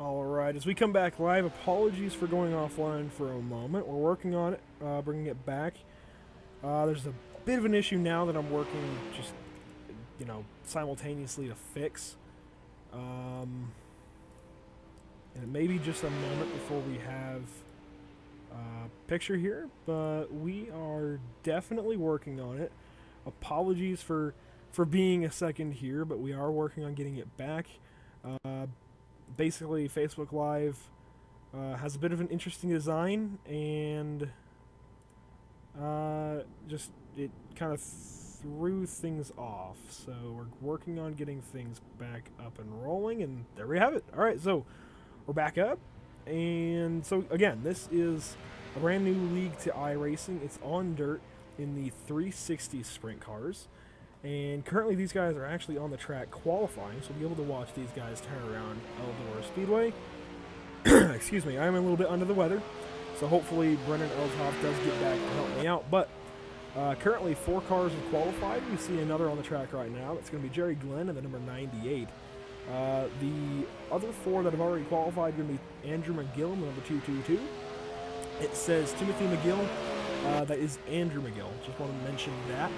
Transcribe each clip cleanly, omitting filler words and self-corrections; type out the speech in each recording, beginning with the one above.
Alright, as we come back live, apologies for going offline for a moment. We're working on it, bringing it back. There's a bit of an issue now that I'm working just, simultaneously to fix. And it may be just a moment before we have a picture here, but we are definitely working on it. Apologies for being a second here, but we are working on getting it back. Basically, Facebook Live has a bit of an interesting design, and just it kind of threw things off. So we're working on getting things back up and rolling, and there we have it. All right, so we're back up, and so again, this is a brand new league to iRacing. It's on dirt in the 360 sprint cars. And currently these guys are actually on the track qualifying, so we'll be able to watch these guys turn around Eldora Speedway. Excuse me, I'm a little bit under the weather, so hopefully Brennan Elshoff does get back to help me out. But currently 4 cars have qualified. We see another on the track right now. That's going to be Jerry Glenn and the number 98. The other 4 that have already qualified are going to be Andrew McGill, number 222. It says Timothy McGill. That is Andrew McGill. Just want to mention that.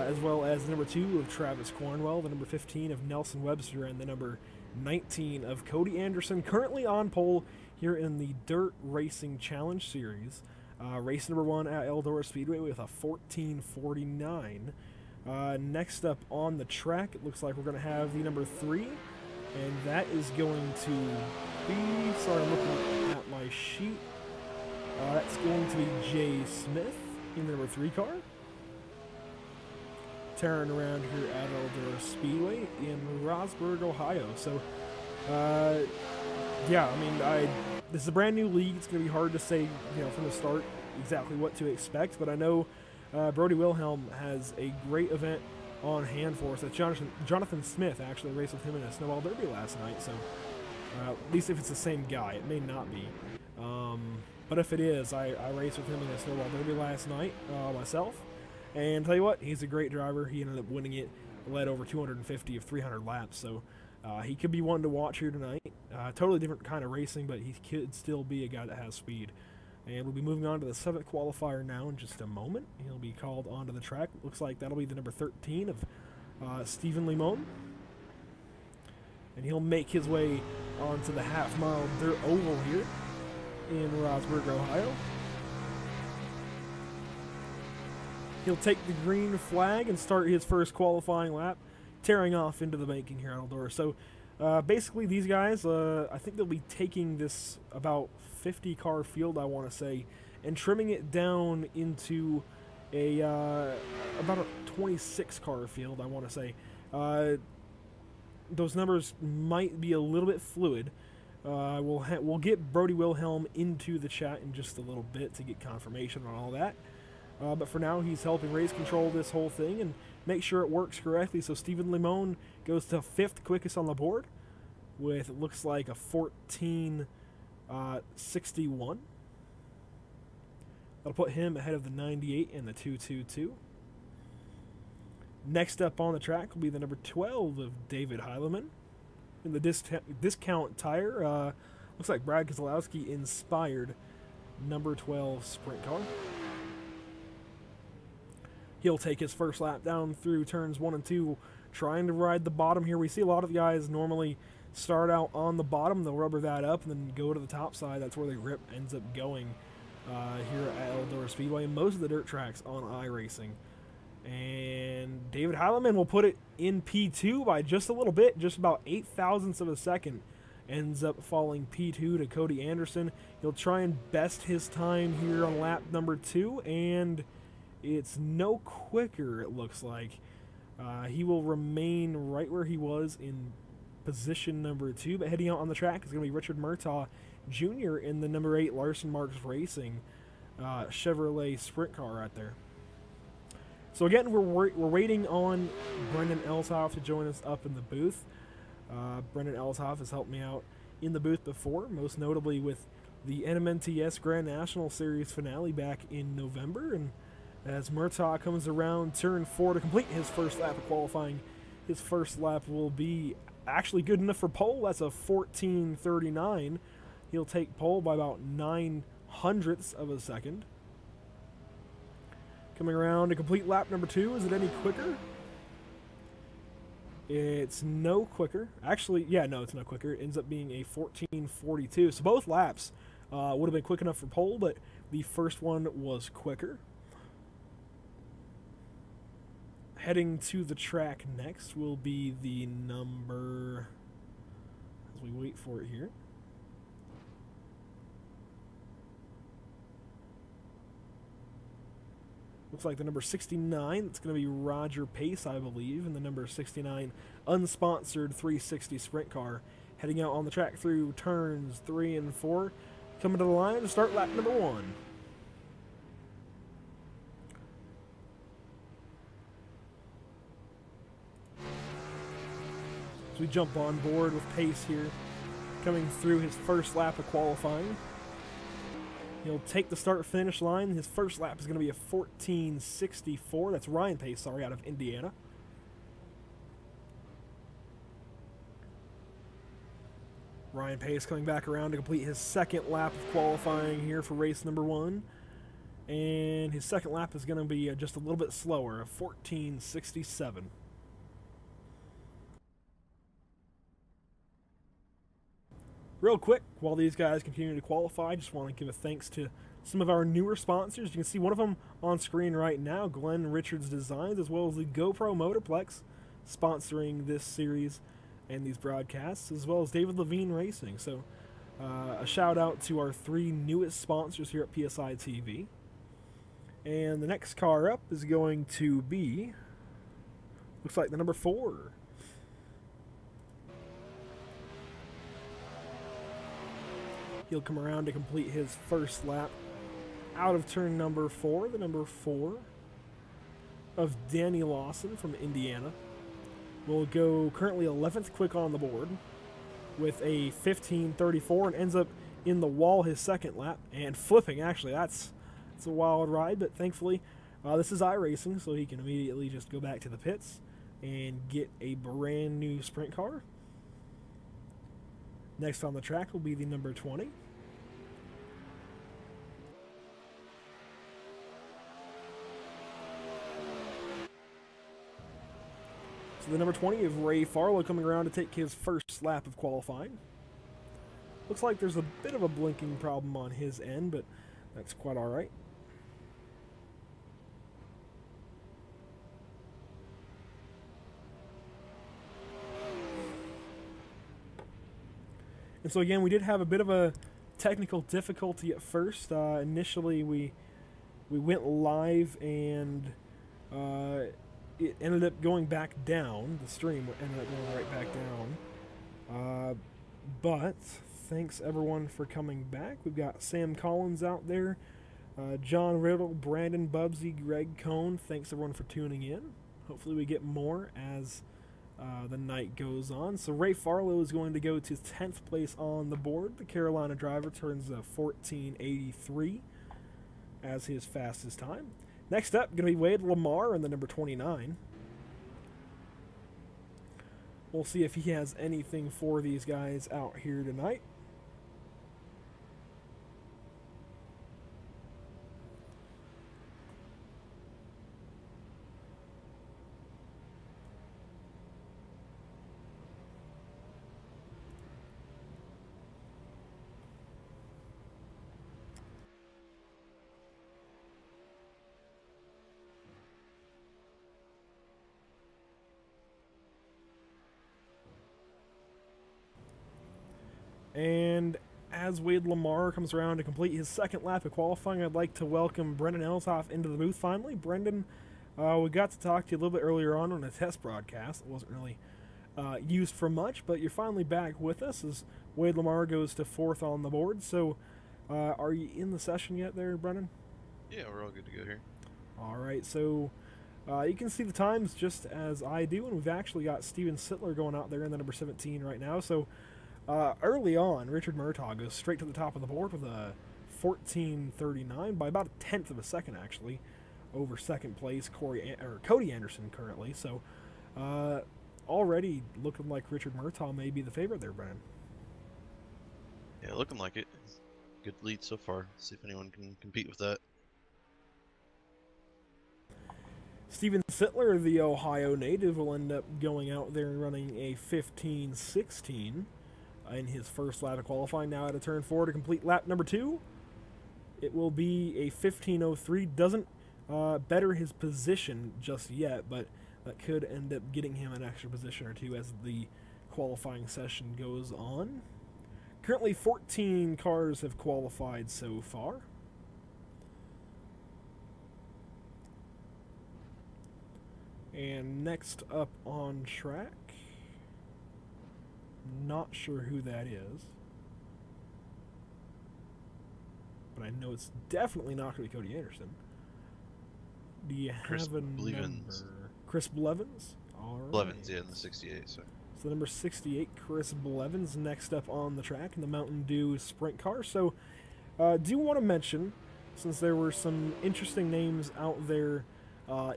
As well as the number 2 of Travis Cornwell, the number 15 of Nelson Webster, and the number 19 of Cody Anderson, currently on pole here in the Dirt Racing Challenge Series. Race number 1 at Eldora Speedway with a 14:49. Next up on the track, it looks like we're going to have the number 3, and that is going to be, sorry, I'm looking at my sheet. That's going to be Jay Smith in the number 3 car. Tearing around here at Eldora Speedway in Rosberg, Ohio. So, yeah, I mean, this is a brand new league. It's going to be hard to say, from the start exactly what to expect. But I know Brody Wilhelm has a great event on hand for us. That Jonathan Smith actually raced with him in a snowball derby last night. So, at least if it's the same guy, it may not be. But if it is, I raced with him in a snowball derby last night myself. And tell you what, he's a great driver. He ended up winning it, led over 250 of 300 laps. So he could be one to watch here tonight. Totally different kind of racing, but he could still be a guy that has speed. And we'll be moving on to the 7th qualifier now in just a moment. He'll be called onto the track. Looks like that'll be the number 13 of Stephen Limon. And he'll make his way onto the half-mile dirt oval here in Rosberg, Ohio. He'll take the green flag and start his first qualifying lap, tearing off into the banking here at Eldora. So, basically, these guys, I think they'll be taking this about 50-car field, I want to say, and trimming it down into a about a 26-car field, I want to say. Those numbers might be a little bit fluid. We'll get Brody Wilhelm into the chat in just a little bit to get confirmation on all that. But for now, he's helping race control this whole thing and make sure it works correctly. So Stephen Limon goes to 5th quickest on the board with, it looks like, a 14:61. That'll put him ahead of the 98 and the 222. Next up on the track will be the number 12 of David Heileman in the discount tire. Looks like Brad Keselowski inspired number 12 sprint car. He'll take his first lap down through turns 1 and 2, trying to ride the bottom here. We see a lot of guys normally start out on the bottom, they'll rubber that up, and then go to the top side. That's where the grip ends up going here at Eldora Speedway, and most of the dirt tracks on iRacing. And David Heileman will put it in P2 by just a little bit, just about 8 thousandths of a second. Ends up falling P2 to Cody Anderson. He'll try and best his time here on lap number 2, and it's no quicker, it looks like. He will remain right where he was in position number 2, but heading out on the track is going to be Richard Murtaugh Jr. in the number 8 Larson Marks Racing Chevrolet sprint car right there. So again, we're waiting on Brendan Elshoff to join us up in the booth. Brendan Elshoff has helped me out in the booth before, most notably with the NMNTS Grand National Series finale back in November, and as Murtaugh comes around turn 4 to complete his first lap of qualifying, his first lap will be actually good enough for pole. That's a 14:39. He'll take pole by about 9/100ths of a second. Coming around to complete lap number 2. Is it any quicker? It's no quicker. Actually, yeah, no, it's no quicker. It ends up being a 14:42. So both laps would have been quick enough for pole, but the first one was quicker. Heading to the track next will be the number, as we wait for it here. Looks like the number 69, it's going to be Roger Pace, I believe, and the number 69 unsponsored 360 sprint car heading out on the track through turns 3 and 4. Coming to the line to start lap number 1. So we jump on board with Pace here, coming through his first lap of qualifying. He'll take the start-finish line. His first lap is going to be a 14:64. That's Ryan Pace, sorry, out of Indiana. Ryan Pace coming back around to complete his second lap of qualifying here for race number 1. And his second lap is going to be just a little bit slower, a 14:67. Real quick, while these guys continue to qualify, I just want to give a thanks to some of our newer sponsors. You can see one of them on screen right now, Glenn Richards Designs, as well as the GoPro Motorplex, sponsoring this series and these broadcasts, as well as David Levine Racing. So a shout out to our 3 newest sponsors here at PSI TV. And the next car up is going to be, looks like the number 4. He'll come around to complete his first lap out of turn number 4, the number 4 of Danny Lawson from Indiana. Will go currently 11th quick on the board with a 15:34 and ends up in the wall his second lap and flipping. Actually, it's a wild ride, but thankfully this is iRacing, so he can immediately just go back to the pits and get a brand new sprint car. Next on the track will be the number 20. So the number 20 of Ray Farlow coming around to take his first lap of qualifying. Looks like there's a bit of a blinking problem on his end, but that's quite all right. And so again, we did have a bit of a technical difficulty at first. Initially, we went live and it ended up going back down. The stream ended up going right back down. But thanks everyone for coming back. We've got Sam Collins out there, John Riddle, Brandon Bubsy, Greg Cohn. Thanks everyone for tuning in. Hopefully we get more as the night goes on. So Ray Farlow is going to go to 10th place on the board. The Carolina driver turns 14:83 as his fastest time. Next up, going to be Wade Lamar in the number 29. We'll see if he has anything for these guys out here tonight. And as Wade Lamar comes around to complete his second lap of qualifying, I'd like to welcome Brendan Elshoff into the booth finally. Brendan, we got to talk to you a little bit earlier on a test broadcast. It wasn't really used for much, but you're finally back with us as Wade Lamar goes to 4th on the board. So are you in the session yet there, Brendan? Yeah, we're all good to go here. All right, so you can see the times just as I do, and we've actually got Steven Sittler going out there in the number 17 right now. So early on, Richard Murtaugh goes straight to the top of the board with a 14:39 by about a 1/10 of a second, actually, over second place Cody Anderson currently. So already looking like Richard Murtaugh may be the favorite there, Brennan. Yeah, looking like it. Good lead so far. See if anyone can compete with that. Steven Sittler, the Ohio native, will end up going out there and running a 15:16 in his first lap of qualifying. Now at a turn 4 to complete lap number 2. It will be a 15:03. Doesn't better his position just yet, but that could end up getting him an extra position or two as the qualifying session goes on. Currently 14 cars have qualified so far. And next up on track, not sure who that is, but I know it's definitely not going to be Cody Anderson. Do you have a number? Chris Blevins? All right. Blevins, yeah, in the 68, so. So number 68, Chris Blevins, next up on the track in the Mountain Dew Sprint car. So do want to mention, since there were some interesting names out there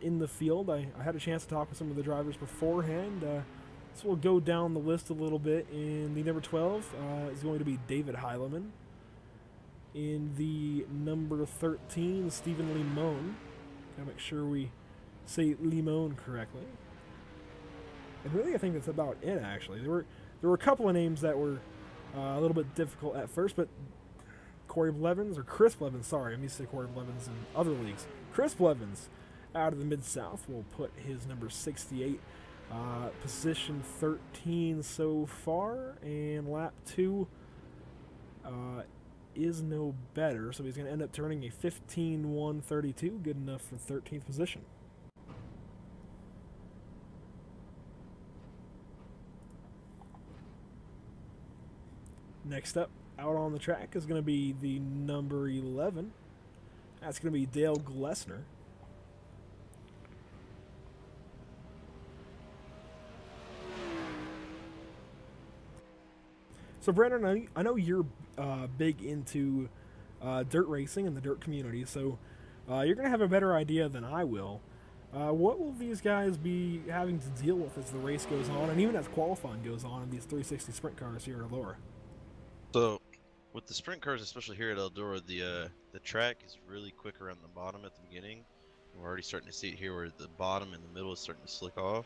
in the field, I had a chance to talk with some of the drivers beforehand. So we'll go down the list a little bit. In the number 12 is going to be David Heileman. In the number 13, Stephen Limon. Gotta make sure we say Limon correctly. And really, I think that's about it, actually. There were a couple of names that were a little bit difficult at first, but Corey Blevins, or Chris Blevins, sorry, I'm used to Corey Blevins in other leagues. Chris Blevins, out of the Mid-South, will put his number 68, position 13 so far, and lap 2 is no better, so he's going to end up turning a 15:132, good enough for 13th position. Next up, out on the track is going to be the number 11. That's going to be Dale Glessner. So, Brandon, I know you're big into dirt racing and the dirt community, so you're going to have a better idea than I will. What will these guys be having to deal with as the race goes on, and even as qualifying goes on in these 360 sprint cars here at Eldora? So, with the sprint cars, especially here at Eldora, the track is really quick around the bottom at the beginning. We're already starting to see it here where the bottom and the middle is starting to slick off.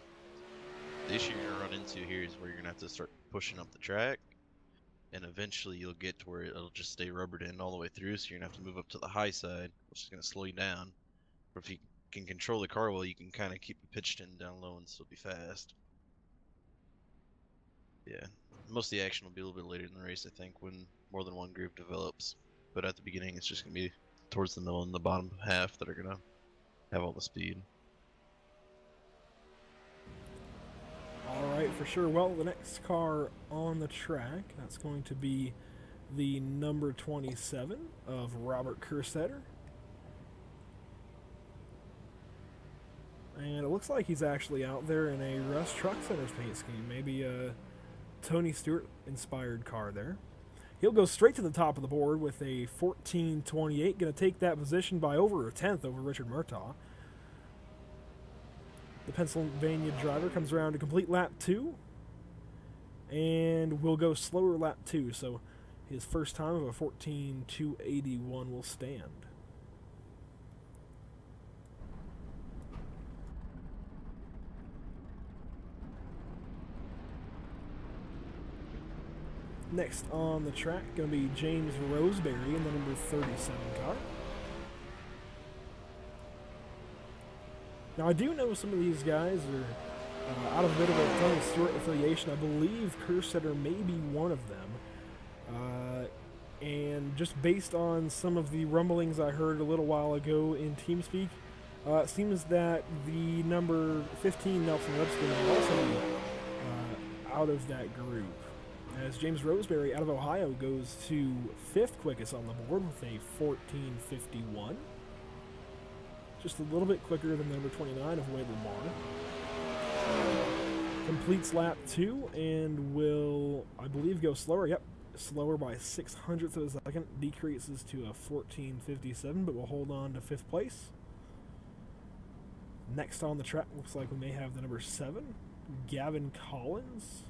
The issue you're going to run into here is where you're going to have to start pushing up the track. And eventually you'll get to where it'll just stay rubbered in all the way through, so you're going to have to move up to the high side, which is going to slow you down. But if you can control the car well, you can kind of keep the pitch in down low and still be fast. Yeah, most of the action will be a little bit later in the race, I think, when more than one group develops. But at the beginning, it's just going to be towards the middle and the bottom half that are going to have all the speed. Alright, for sure. Well, the next car on the track, that's going to be the number 27 of Robert Kerstetter. And it looks like he's actually out there in a Russ Truck Center's paint scheme. Maybe a Tony Stewart-inspired car there. He'll go straight to the top of the board with a 14:28. Going to take that position by over a tenth over Richard Murtaugh. The Pennsylvania driver comes around to complete lap 2 and will go slower lap 2, so his first time of a 14:281 will stand. Next on the track, going to be James Roseberry in the number 37 car. Now, I do know some of these guys are out of a bit of a Tony Stewart affiliation. I believe Kerstetter may be one of them. And just based on some of the rumblings I heard a little while ago in TeamSpeak, it seems that the number 15 Nelson Webster will also be out of that group, as James Roseberry out of Ohio goes to 5th quickest on the board with a 14:51. Just a little bit quicker than number 29 of Wade Lamar. Completes lap 2 and will, I believe, go slower. Yep, slower by 0.06 of a second. Decreases to a 14:57, but will hold on to 5th place. Next on the track, looks like we may have the number 7 Gavin Collins.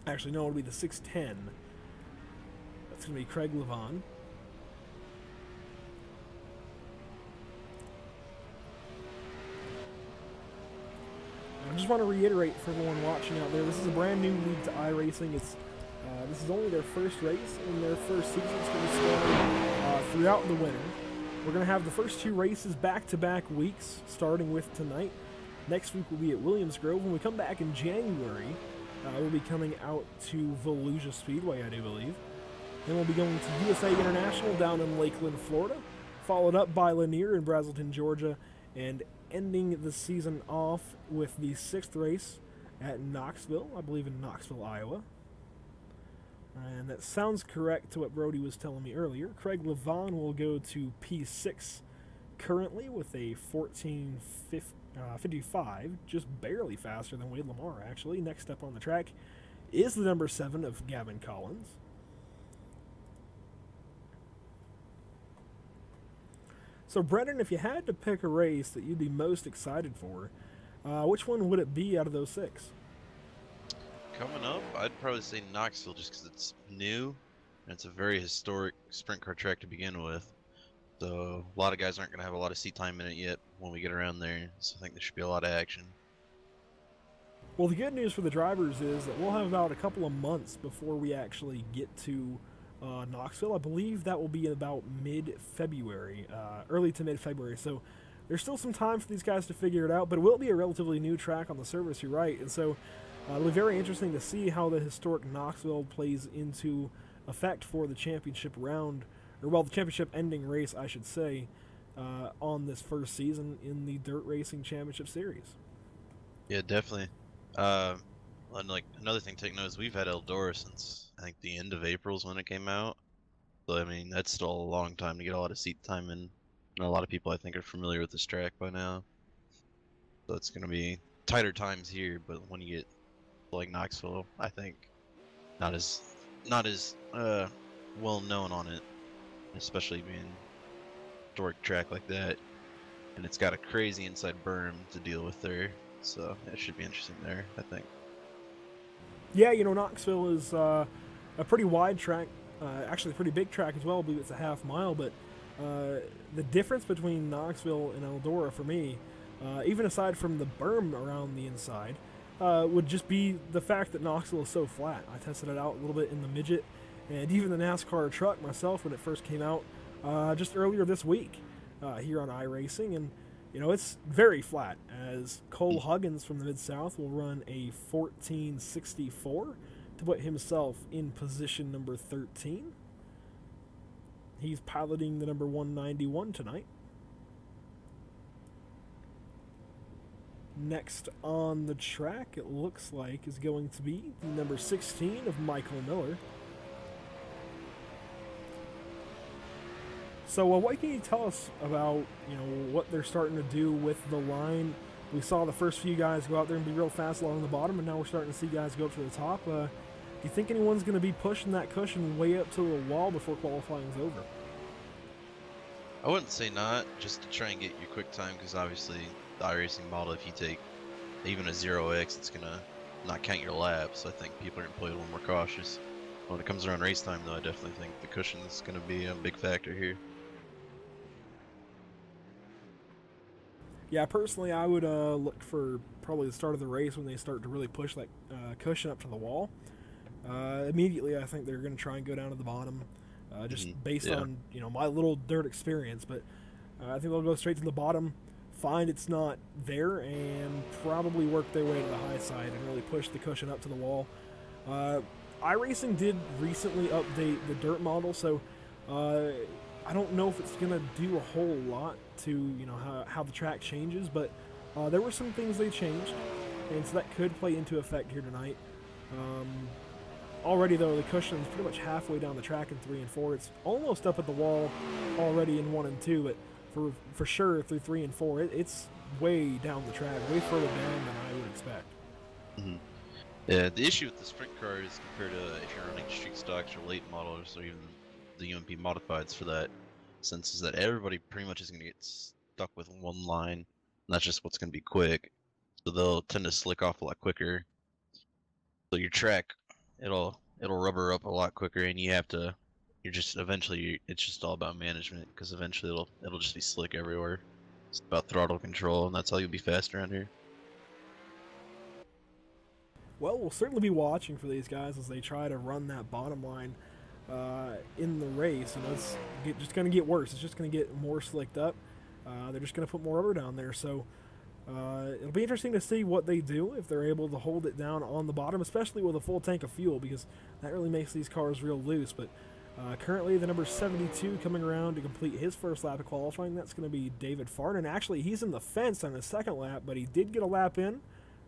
Actually, no, it'll be the 610. That's going to be Craig Levon. I just want to reiterate for everyone watching out there, this is a brand new league to iRacing. This is only their first race in their first season. It's going to be starting throughout the winter. We're going to have the first 2 races back-to-back weeks, starting with tonight. Next week we'll be at Williams Grove. When we come back in January, we'll be coming out to Eldora Speedway, I do believe. Then we'll be going to USA International down in Lakeland, Florida, followed up by Lanier in Braselton, Georgia, and ending the season off with the 6th race at Knoxville, I believe in Knoxville, Iowa. And that sounds correct to what Brody was telling me earlier. Craig Levon will go to P6 currently with a 14:55, just barely faster than Wade Lamar, actually. Next up on the track is the number 7 of Gavin Collins. So, Brendan, if you had to pick a race that you'd be most excited for, which one would it be out of those 6? Coming up, I'd probably say Knoxville just because it's new and it's a very historic sprint car track to begin with. So a lot of guys aren't going to have a lot of seat time in it yet when we get around there. So I think there should be a lot of action. Well, the good news for the drivers is that we'll have about a couple of months before we actually get to Knoxville. I believe that will be about mid-February, early to mid-February. So there's still some time for these guys to figure it out, but it will be a relatively new track on the surface, you're right. And so it'll be very interesting to see how the historic Knoxville plays into effect for the championship round, or well, the championship ending race, I should say, on this first season in the Dirt Racing Championship Series. Yeah, definitely. And like another thing to take note is we've had Eldora since I think the end of April is when it came out. So I mean that's still a long time to get a lot of seat time in. And a lot of people I think are familiar with this track by now. So it's gonna be tighter times here, but when you get like Knoxville, I think not as well known on it, especially being a historic track like that, and it's got a crazy inside berm to deal with there, so it should be interesting there, I think. Yeah, you know, Knoxville is a pretty wide track, actually a pretty big track as well. I believe it's a half mile, but the difference between Knoxville and Eldora for me, even aside from the berm around the inside, would just be the fact that Knoxville is so flat. I tested it out a little bit in the midget, and even the NASCAR truck myself when it first came out just earlier this week here on iRacing, and you know, it's very flat, as Cole Huggins from the Mid-South will run a 14:64 to put himself in position number 13. He's piloting the number 191 tonight. Next on the track, it looks like, is going to be the number 16 of Michael Miller. So what can you tell us about, you know, what they're starting to do with the line? We saw the first few guys go out there and be real fast along the bottom, and now we're starting to see guys go up to the top. Do you think anyone's going to be pushing that cushion way up to the wall before qualifying's over? I wouldn't say not, just to try and get your quick time, because obviously the iRacing model, if you take even a 0x, it's going to not count your laps. So I think people are going to play a little more cautious. When it comes around race time, though, I definitely think the cushion is going to be a big factor here. Yeah, personally, I would look for probably the start of the race when they start to really push that cushion up to the wall. Immediately, I think they're going to try and go down to the bottom, just based on, you know, my little dirt experience. But I think they'll go straight to the bottom, find it's not there, and probably work their way to the high side and really push the cushion up to the wall. iRacing did recently update the dirt model, so I don't know if it's going to do a whole lot to, you know, how the track changes, but there were some things they changed, and so that could play into effect here tonight. Already, though, the cushion is pretty much halfway down the track in 3 and 4. It's almost up at the wall already in 1 and 2, but for sure through 3 and 4, it's way down the track, way further down than I would expect. Yeah, the issue with the sprint cars compared to if you're running street stocks or late models or even the UMP modifieds for that sense is that everybody pretty much is going to get stuck with one line, and that's just what's going to be quick. so they'll tend to slick off a lot quicker. So your track, it'll rubber up a lot quicker, and you have to. You're just eventually. It's just all about management, because eventually it'll just be slick everywhere. It's about throttle control, and that's how you'll be fast around here. Well, we'll certainly be watching for these guys as they try to run that bottom line in the race. And it's just going to get worse. It's just going to get more slicked up. They're just going to put more rubber down there. So it'll be interesting to see what they do if they're able to hold it down on the bottom, especially with a full tank of fuel, because that really makes these cars real loose. But currently, the number 72 coming around to complete his first lap of qualifying. That's going to be David Farnan. Actually, he's in the fence on his second lap, but he did get a lap in.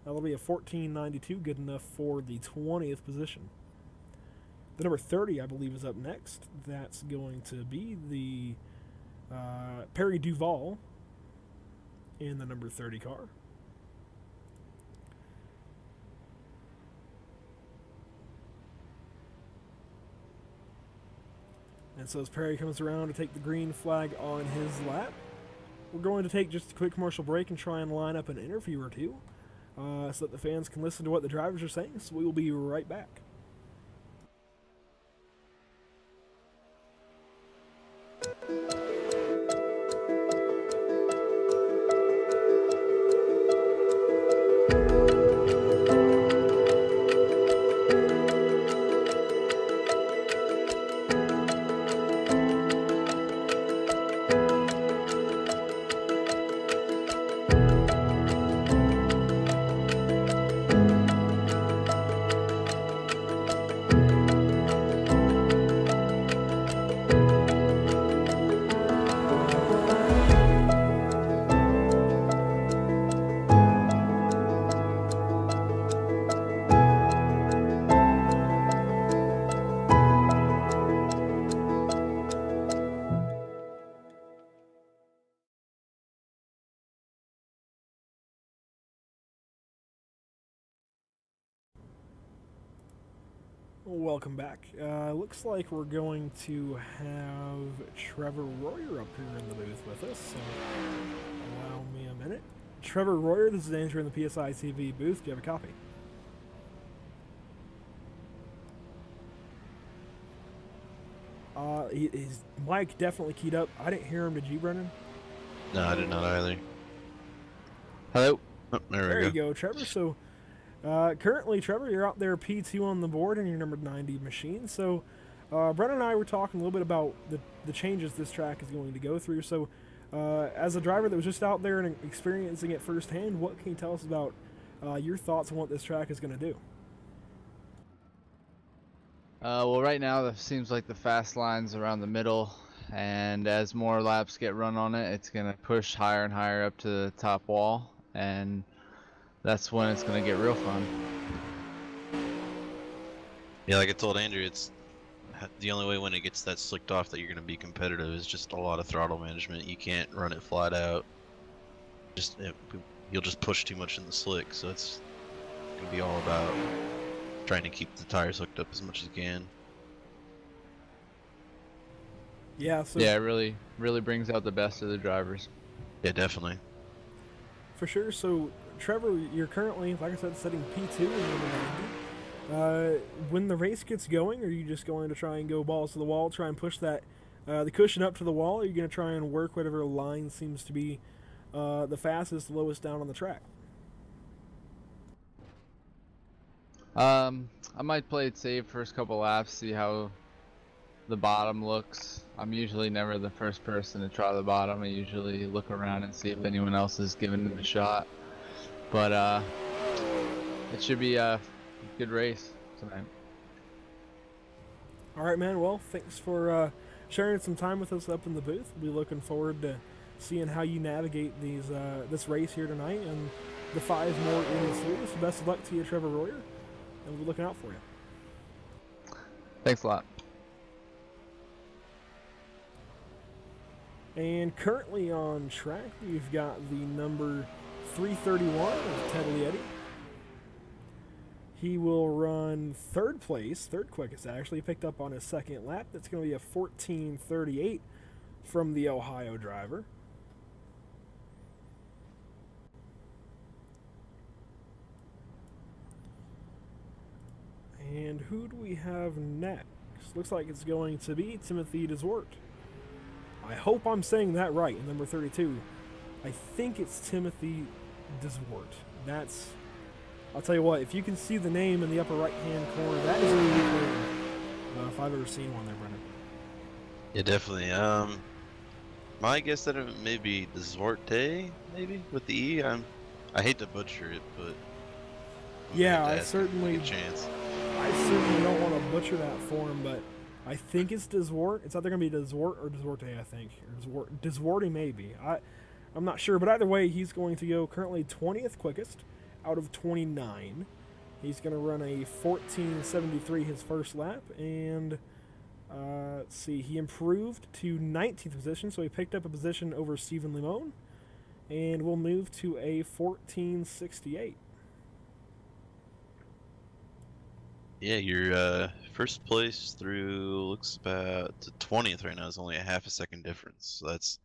That'll be a 14.92, good enough for the 20th position. The number 30, I believe, is up next. That's going to be the Perry Duval in the number 30 car. And so as Perry comes around to take the green flag on his lap, we're going to take just a quick commercial break and try and line up an interview or two so that the fans can listen to what the drivers are saying. So we will be right back. Welcome back. Looks like we're going to have Trevor Royer up here in the booth with us, so allow me a minute. Trevor Royer, this is Andrew in the PSI TV booth. Do you have a copy? His mic definitely keyed up. I didn't hear him. Did you, Brendan? No, I did not either. Hello? Oh, there you go, Trevor. So currently, Trevor, you're out there P2 on the board in your number 90 machine. So Brendan and I were talking a little bit about the changes this track is going to go through. So as a driver that was just out there and experiencing it firsthand, what can you tell us about your thoughts on what this track is going to do? Well, right now it seems like the fast line's around the middle, and as more laps get run on it, it's going to push higher and higher up to the top wall, and that's when it's going to get real fun. Yeah, like I told Andrew, it's the only way when it gets that slicked off that you're going to be competitive is just a lot of throttle management. You can't run it flat out. You'll just push too much in the slick, so it's going to be all about trying to keep the tires hooked up as much as you can. Yeah, so yeah, it really brings out the best of the drivers. Yeah, definitely. For sure. So Trevor, you're currently, like I said, setting P2 in number 90. When the race gets going, are you just going to try and go balls to the wall, try and push that the cushion up to the wall? Or are you going to try and work whatever line seems to be the fastest, lowest down on the track? I might play it safe first couple laps, see how the bottom looks. I'm usually never the first person to try the bottom. I usually look around and see if anyone else is giving it a shot. But it should be a good race tonight. All right, man. Well, thanks for sharing some time with us up in the booth. We'll be looking forward to seeing how you navigate this race here tonight and the 5 more in the series. Best of luck to you, Trevor Royer, and we'll be looking out for you. Thanks a lot. And currently on track, we've got the number 331 of Ted Lietti. He will run third place, third quickest actually, picked up on his second lap. That's going to be a 14:38 from the Ohio driver. And who do we have next? Looks like it's going to be Timothy Deswort. I hope I'm saying that right in number 32. I think it's Timothy Deswort. That's... I'll tell you what, if you can see the name in the upper right-hand corner, that is a unique name. If I've ever seen one there, Brennan. Yeah, definitely. My guess that it may be Deswarte, maybe with the E. I hate to butcher it, but yeah, I certainly chance. I certainly don't want to butcher that for him, but I think it's Deswort. It's either gonna be Deswort or Desworte, I think, or Desworte maybe. I'm not sure, but either way, he's going to go currently 20th quickest out of 29. He's going to run a 14:73 his first lap, and let's see, he improved to 19th position, so he picked up a position over Stephen Limon, and we'll move to a 14:68. Yeah, your first place through looks about to 20th right now is only a half a second difference, so that's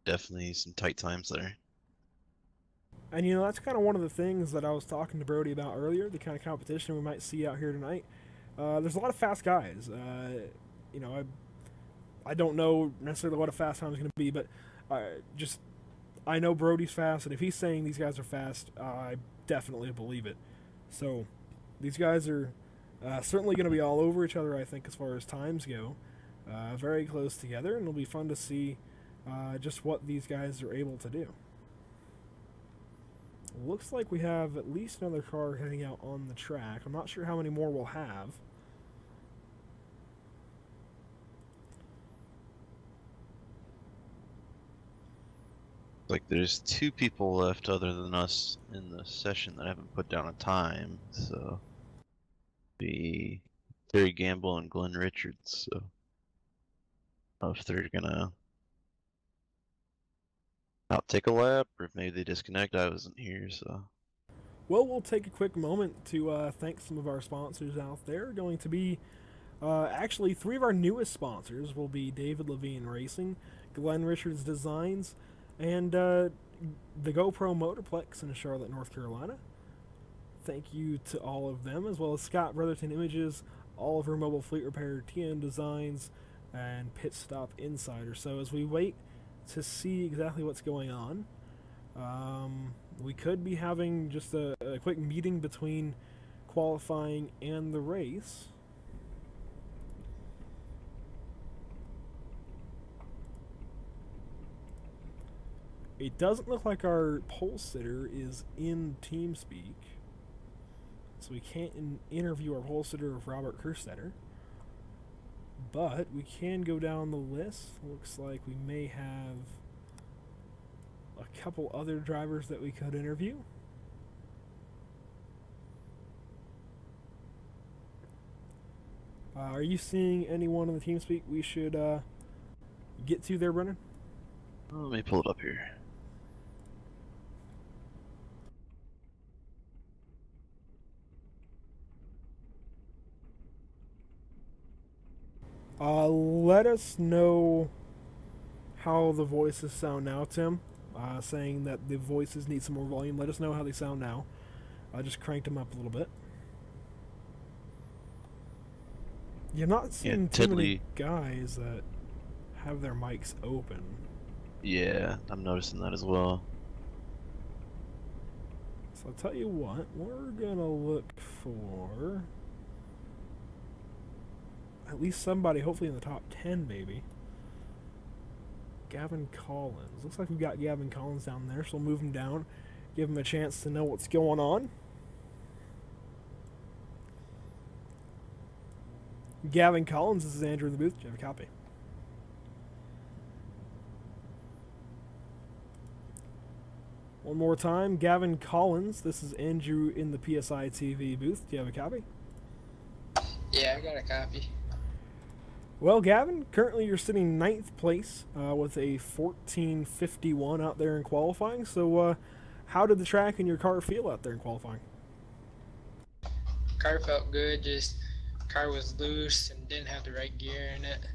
definitely some tight times there. And you know, that's kind of one of the things that I was talking to Brody about earlier, the kind of competition we might see out here tonight. There's a lot of fast guys. You know, I don't know necessarily what a fast time is going to be, but I know Brody's fast, and if he's saying these guys are fast, I definitely believe it. So these guys are certainly going to be all over each other, I think, as far as times go. Very close together, and it'll be fun to see just what these guys are able to do. Looks like we have at least another car heading out on the track. I'm not sure how many more we'll have. Like there's 2 people left other than us in the session that haven't put down a time, so be Terry Gamble and Glenn Richards. So I don't know if they're gonna not take a lap, or if maybe they disconnect. I wasn't here, so. Well, we'll take a quick moment to thank some of our sponsors out there. Going to be actually 3 of our newest sponsors will be David Levine Racing, Glenn Richards Designs, and the GoPro Motorplex in Charlotte, North Carolina. Thank you to all of them, as well as Scott Brotherton Images, Oliver Mobile Fleet Repair, TN Designs, and Pit Stop Insider. So as we wait to see exactly what's going on, we could be having just a quick meeting between qualifying and the race. It doesn't look like our pole sitter is in TeamSpeak, so we can't interview our pole sitter of Robert Kerstetter. But we can go down the list. Looks like we may have a couple other drivers that we could interview. Are you seeing anyone in the TeamSpeak we should get to there, Brennan? Let me pull it up here. Let us know how the voices sound now, Tim. Saying that the voices need some more volume. Let us know how they sound now. I just cranked them up a little bit. You're not seeing too many guys that have their mics open. Yeah, I'm noticing that as well. So I'll tell you what, we're gonna look for at least somebody, hopefully in the top 10 maybe. Gavin Collins. Looks like we've got Gavin Collins down there, so we'll move him down, give him a chance to know what's going on. Gavin Collins, this is Andrew in the booth. Do you have a copy? One more time, Gavin Collins, this is Andrew in the PSI TV booth. Do you have a copy? Yeah, I got a copy. Well, Gavin, currently you're sitting 9th place with a 14:51 out there in qualifying. So how did the track and your car feel out there in qualifying? Car felt good, just car was loose and didn't have the right gear in it.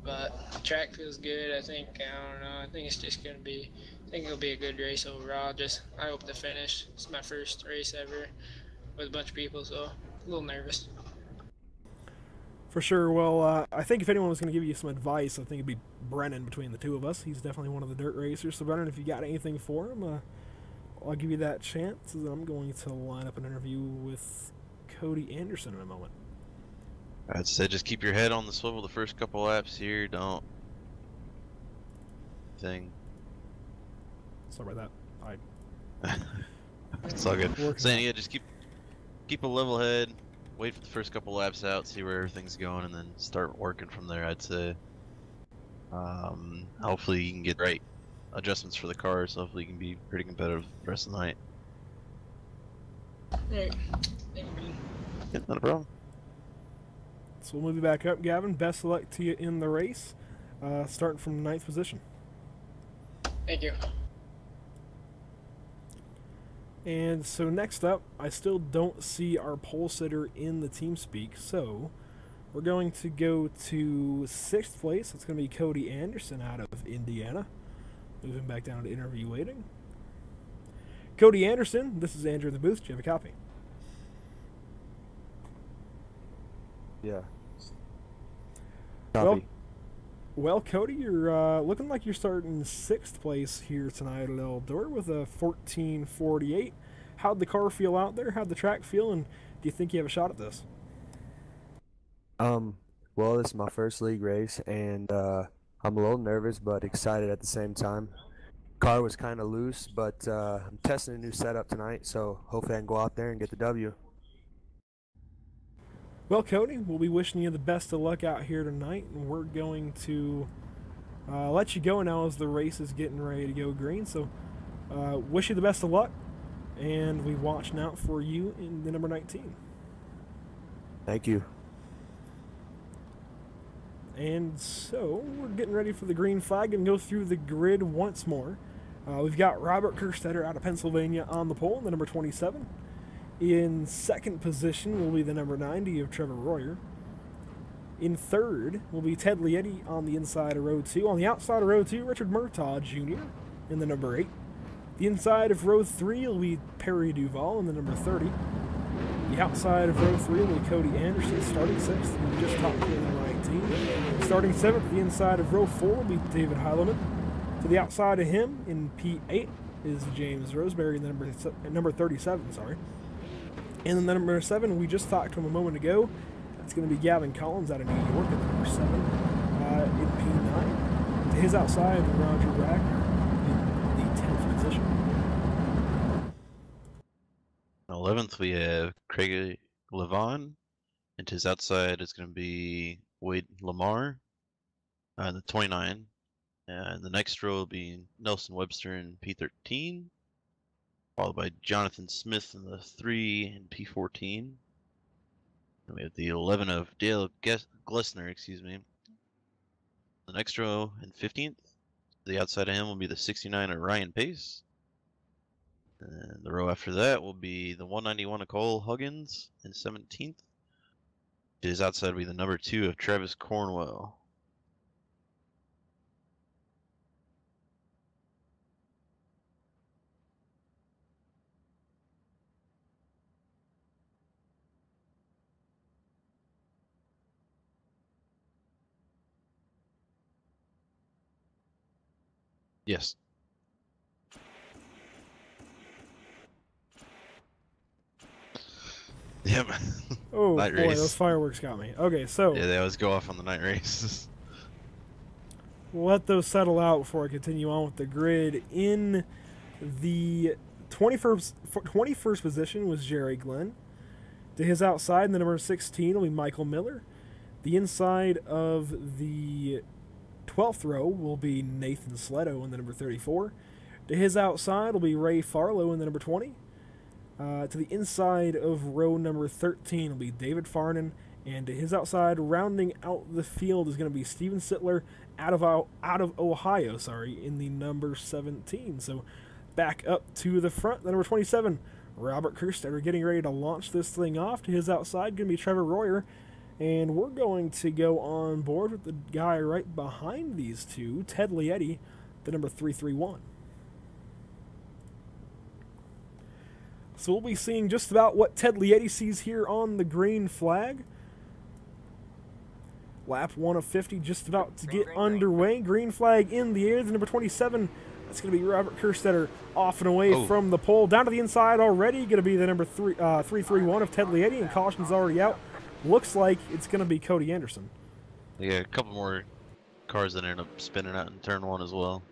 But the track feels good. I think, I don't know, I think it's just going to be, I think it'll be a good race overall. I hope to finish. It's my first race ever with a bunch of people, so a little nervous. For sure. Well, I think if anyone was going to give you some advice, I think it'd be Brennan between the two of us. He's definitely one of the dirt racers. So, Brennan, if you got anything for him, I'll give you that chance. I'm going to line up an interview with Cody Anderson in a moment. I'd say just keep your head on the swivel the first couple laps here. Don't thing. Sorry about that. It's all good. Working Saying out. yeah, just keep a level head. Wait for the first couple laps out, see where everything's going, and then start working from there. I'd say. Hopefully you can get the right adjustments for the car, so hopefully you can be pretty competitive the rest of the night. Alright. Thank you. Yeah, not a problem. So we'll move you back up, Gavin. Best of luck to you in the race, starting from 9th position. Thank you. And so next up, I still don't see our pole sitter in the team speak, so we're going to go to 6th place. It's going to be Cody Anderson out of Indiana. Moving back down to interview waiting. Cody Anderson, this is Andrew in the booth. Do you have a copy? Yeah. Well, Copy. Well, Cody, you're looking like you're starting 6th place here tonight at Eldora with a 14:48. How'd the car feel out there? How'd the track feel? And do you think you have a shot at this? Well, this is my first league race, and I'm a little nervous but excited at the same time. Car was kind of loose, but I'm testing a new setup tonight, so hopefully I can go out there and get the W. Well, Cody, we'll be wishing you the best of luck out here tonight, and we're going to let you go now as the race is getting ready to go green. So, wish you the best of luck, and we watching out for you in the number 19. Thank you. And so, we're getting ready for the green flag and go through the grid once more. We've got Robert Kerstetter out of Pennsylvania on the pole, the number 27. In 2nd position will be the number 90 of Trevor Royer. In 3rd will be Ted Lietti on the inside of row 2. On the outside of row 2, Richard Murtaugh Jr. in the number 8. The inside of row 3 will be Perry Duval in the number 30. The outside of row 3 will be Cody Anderson starting 6th. We just talked to him in 19. Starting 7th, the inside of row 4 will be David Heileman. To the outside of him in P8 is James Roseberry in the number 37. Sorry. And then the number 7, we just talked to him a moment ago. That's going to be Gavin Collins out of New York at the number 7 in P9. To his outside, Roger Wagner in the 10th position. 11th we have Craig Levon, and to his outside is going to be Wade Lamar, the 29. And the next row will be Nelson Webster in P13. Followed by Jonathan Smith in the 3 and P14. Then we have the 11 of Dale Glessner, excuse me. The next row in 15th. The outside of him will be the 69 of Ryan Pace. And the row after that will be the 191 of Cole Huggins in 17th. His outside will be the number 2 of Travis Cornwell. Yes. Yep. Oh Night boy, race. those fireworks got me. Okay, so Yeah, they always go off on the night races. we'll let those settle out before I continue on with the grid. In the 21st position was Jerry Glenn. To his outside, the number 16 will be Michael Miller. The inside of the 12th row will be Nathan Sletto in the number 34. To his outside will be Ray Farlow in the number 20. To the inside of row number 13 will be David Farnan. And to his outside, rounding out the field, is going to be Steven Sittler out of Ohio, in the number 17. So back up to the front, the number 27, Robert Kerstetter, getting ready to launch this thing off. To his outside, going to be Trevor Royer. And we're going to go on board with the guy right behind these two, Ted Lietti, the number 331. So we'll be seeing just about what Ted Lietti sees here on the green flag. Lap 1 of 50 just about to get underway. Green flag in the air. The number 27, that's going to be Robert Kerstetter off and away from the pole. Down to the inside already. Going to be the number 331 of Ted Lietti, and caution's already out. Looks like it's going to be Cody Anderson. Yeah, a couple more cars that end up spinning out in turn 1 as well.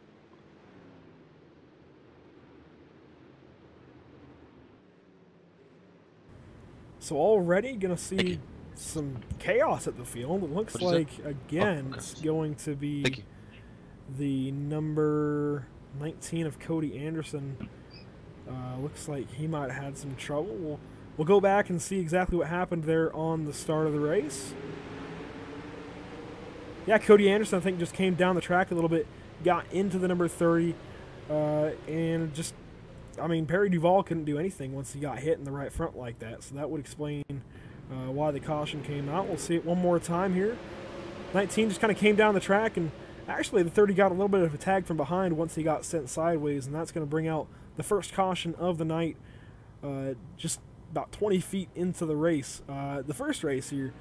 So already going to see some chaos at the field. It looks like, again, it's going to be the number 19 of Cody Anderson. Looks like he might have had some trouble. We'll go back and see exactly what happened there on the start of the race. Yeah, Cody Anderson, I think, just came down the track a little bit, got into the number 30, and just, I mean, Perry Duval couldn't do anything once he got hit in the right front like that, so that would explain why the caution came out. We'll see it one more time here. 19 just kind of came down the track, and actually the 30 got a little bit of a tag from behind once he got sent sideways, and that's going to bring out the first caution of the night just about 20 feet into the race. The first race here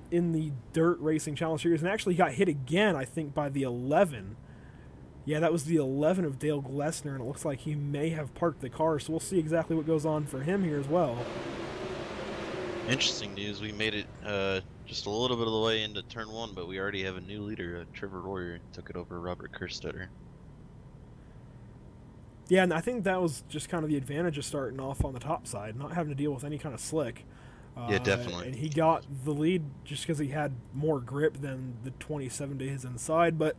in the Dirt Racing Challenge Series, and actually got hit again, I think, by the 11. Yeah, that was the 11 of Dale Glessner, and it looks like he may have parked the car, so we'll see exactly what goes on for him here as well. Interesting news, we made it just a little bit of the way into turn 1, but we already have a new leader. Trevor Royer took it over Robert Kerstetter. Yeah, and I think that was just kind of the advantage of starting off on the top side, not having to deal with any kind of slick. Yeah, definitely. And he got the lead just because he had more grip than the 27 to his inside, but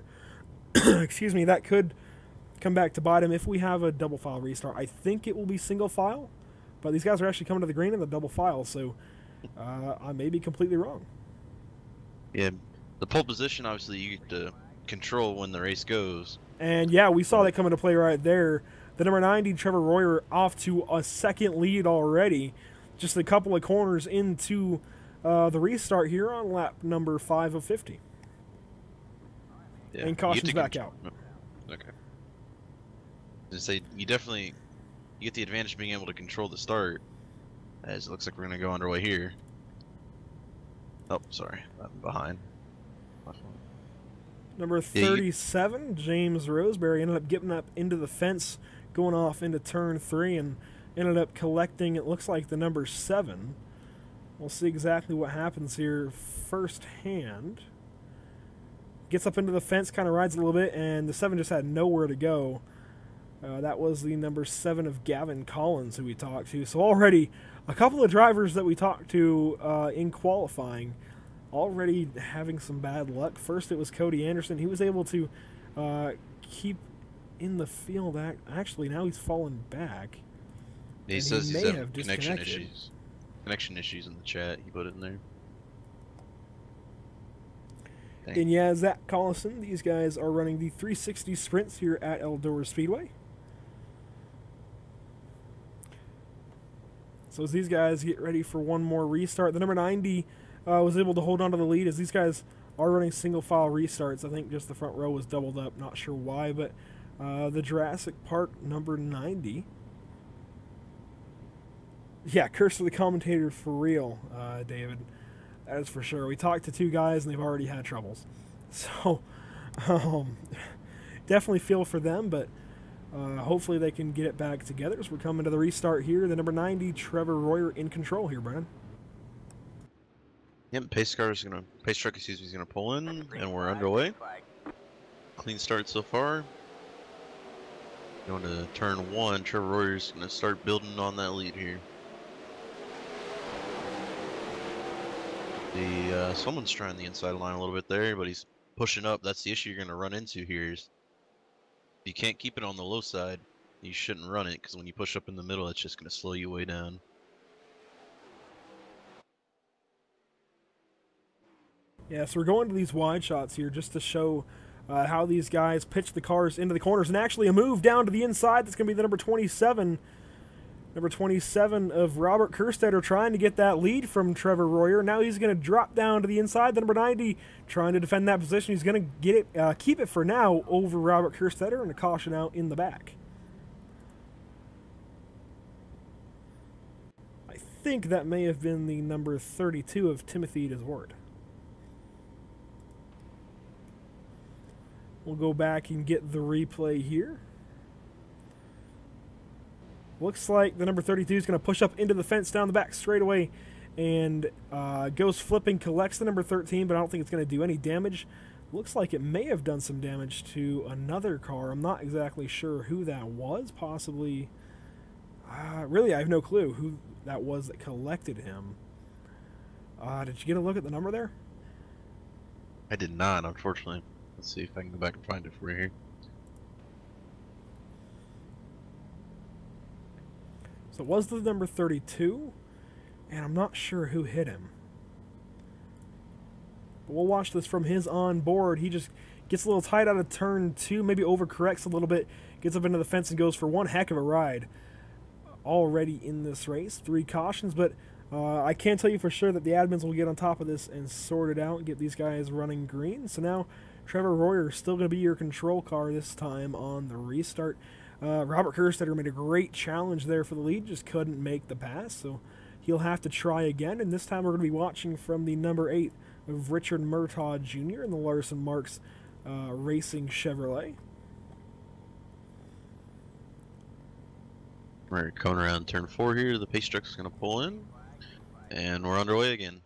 excuse me, that could come back to bite him if we have a double file restart. I think it will be single file, but these guys are actually coming to the green in the double file, so I may be completely wrong. Yeah, the pole position, obviously, you get to control when the race goes. And yeah, we saw that come into play right there. The number 90, Trevor Royer, off to a second lead already. Just a couple of corners into the restart here on lap number 5 of 50. Yeah, and caution's back out. Okay. Just say you definitely get the advantage of being able to control the start, as it looks like we're going to go underway here. Oh, sorry, I'm behind. Number 37, James Roseberry, ended up getting up into the fence, going off into turn 3, and ended up collecting, it looks like, the number 7. We'll see exactly what happens here firsthand. Gets up into the fence, kind of rides a little bit, and the 7 just had nowhere to go. That was the number 7 of Gavin Collins, who we talked to. So already, a couple of drivers that we talked to in qualifying already having some bad luck. First, it was Cody Anderson. He was able to keep in the field. Actually, now he's fallen back. He says he's having connection issues. Connection issues in the chat. He put it in there. Dang. And yeah, Zach Collison. These guys are running the 360 sprints here at Eldora Speedway. So as these guys get ready for one more restart, the number 90 was able to hold on to the lead as these guys are running single file restarts. I think just the front row was doubled up, not sure why, but the Jurassic Park number 90. Yeah, curse to the commentator for real, David. That is for sure. We talked to 2 guys and they've already had troubles. So definitely feel for them, but hopefully they can get it back together as we're coming to the restart here. The number 90, Trevor Royer, in control here, Brennan. Yep, pace truck is gonna pull in, and we're underway. Clean start so far. Going to turn 1, Trevor Royer's gonna start building on that lead here. Someone's trying the inside line a little bit there, but he's pushing up. That's the issue you're gonna run into here. Is if you can't keep it on the low side, you shouldn't run it, because when you push up in the middle, it's just gonna slow you way down. Yeah, so we're going to these wide shots here just to show how these guys pitch the cars into the corners. And actually a move down to the inside. That's going to be the number 27. Number 27 of Robert Kerstetter trying to get that lead from Trevor Royer. Now he's going to drop down to the inside. The number 90 trying to defend that position. He's going to get it, keep it for now over Robert Kerstetter, and a caution out in the back. think that may have been the number 32 of Timothy Desward. We'll go back and get the replay here. Looks like the number 32 is going to push up into the fence down the back straightaway and goes flipping, collects the number 13, but I don't think it's going to do any damage. Looks like it may have done some damage to another car. I'm not exactly sure who that was. Possibly... really, I have no clue who that was that collected him. Did you get a look at the number there? I did not, unfortunately. Let's see if I can go back and find it for you here. So it was the number 32, and I'm not sure who hit him. But we'll watch this from his on board. He just gets a little tight out of turn 2, maybe overcorrects a little bit, gets up into the fence and goes for one heck of a ride. Already in this race, 3 cautions, but I can tell you for sure that the admins will get on top of this and sort it out and get these guys running green. So now Trevor Royer is still going to be your control car this time on the restart. Robert Kerstetter made a great challenge there for the lead, just couldn't make the pass, so he'll have to try again, and this time we're going to be watching from the number 8 of Richard Murtaugh Jr. in the Larson Marks Racing Chevrolet. We're going around turn 4 here. The pace truck is going to pull in, and we're underway again.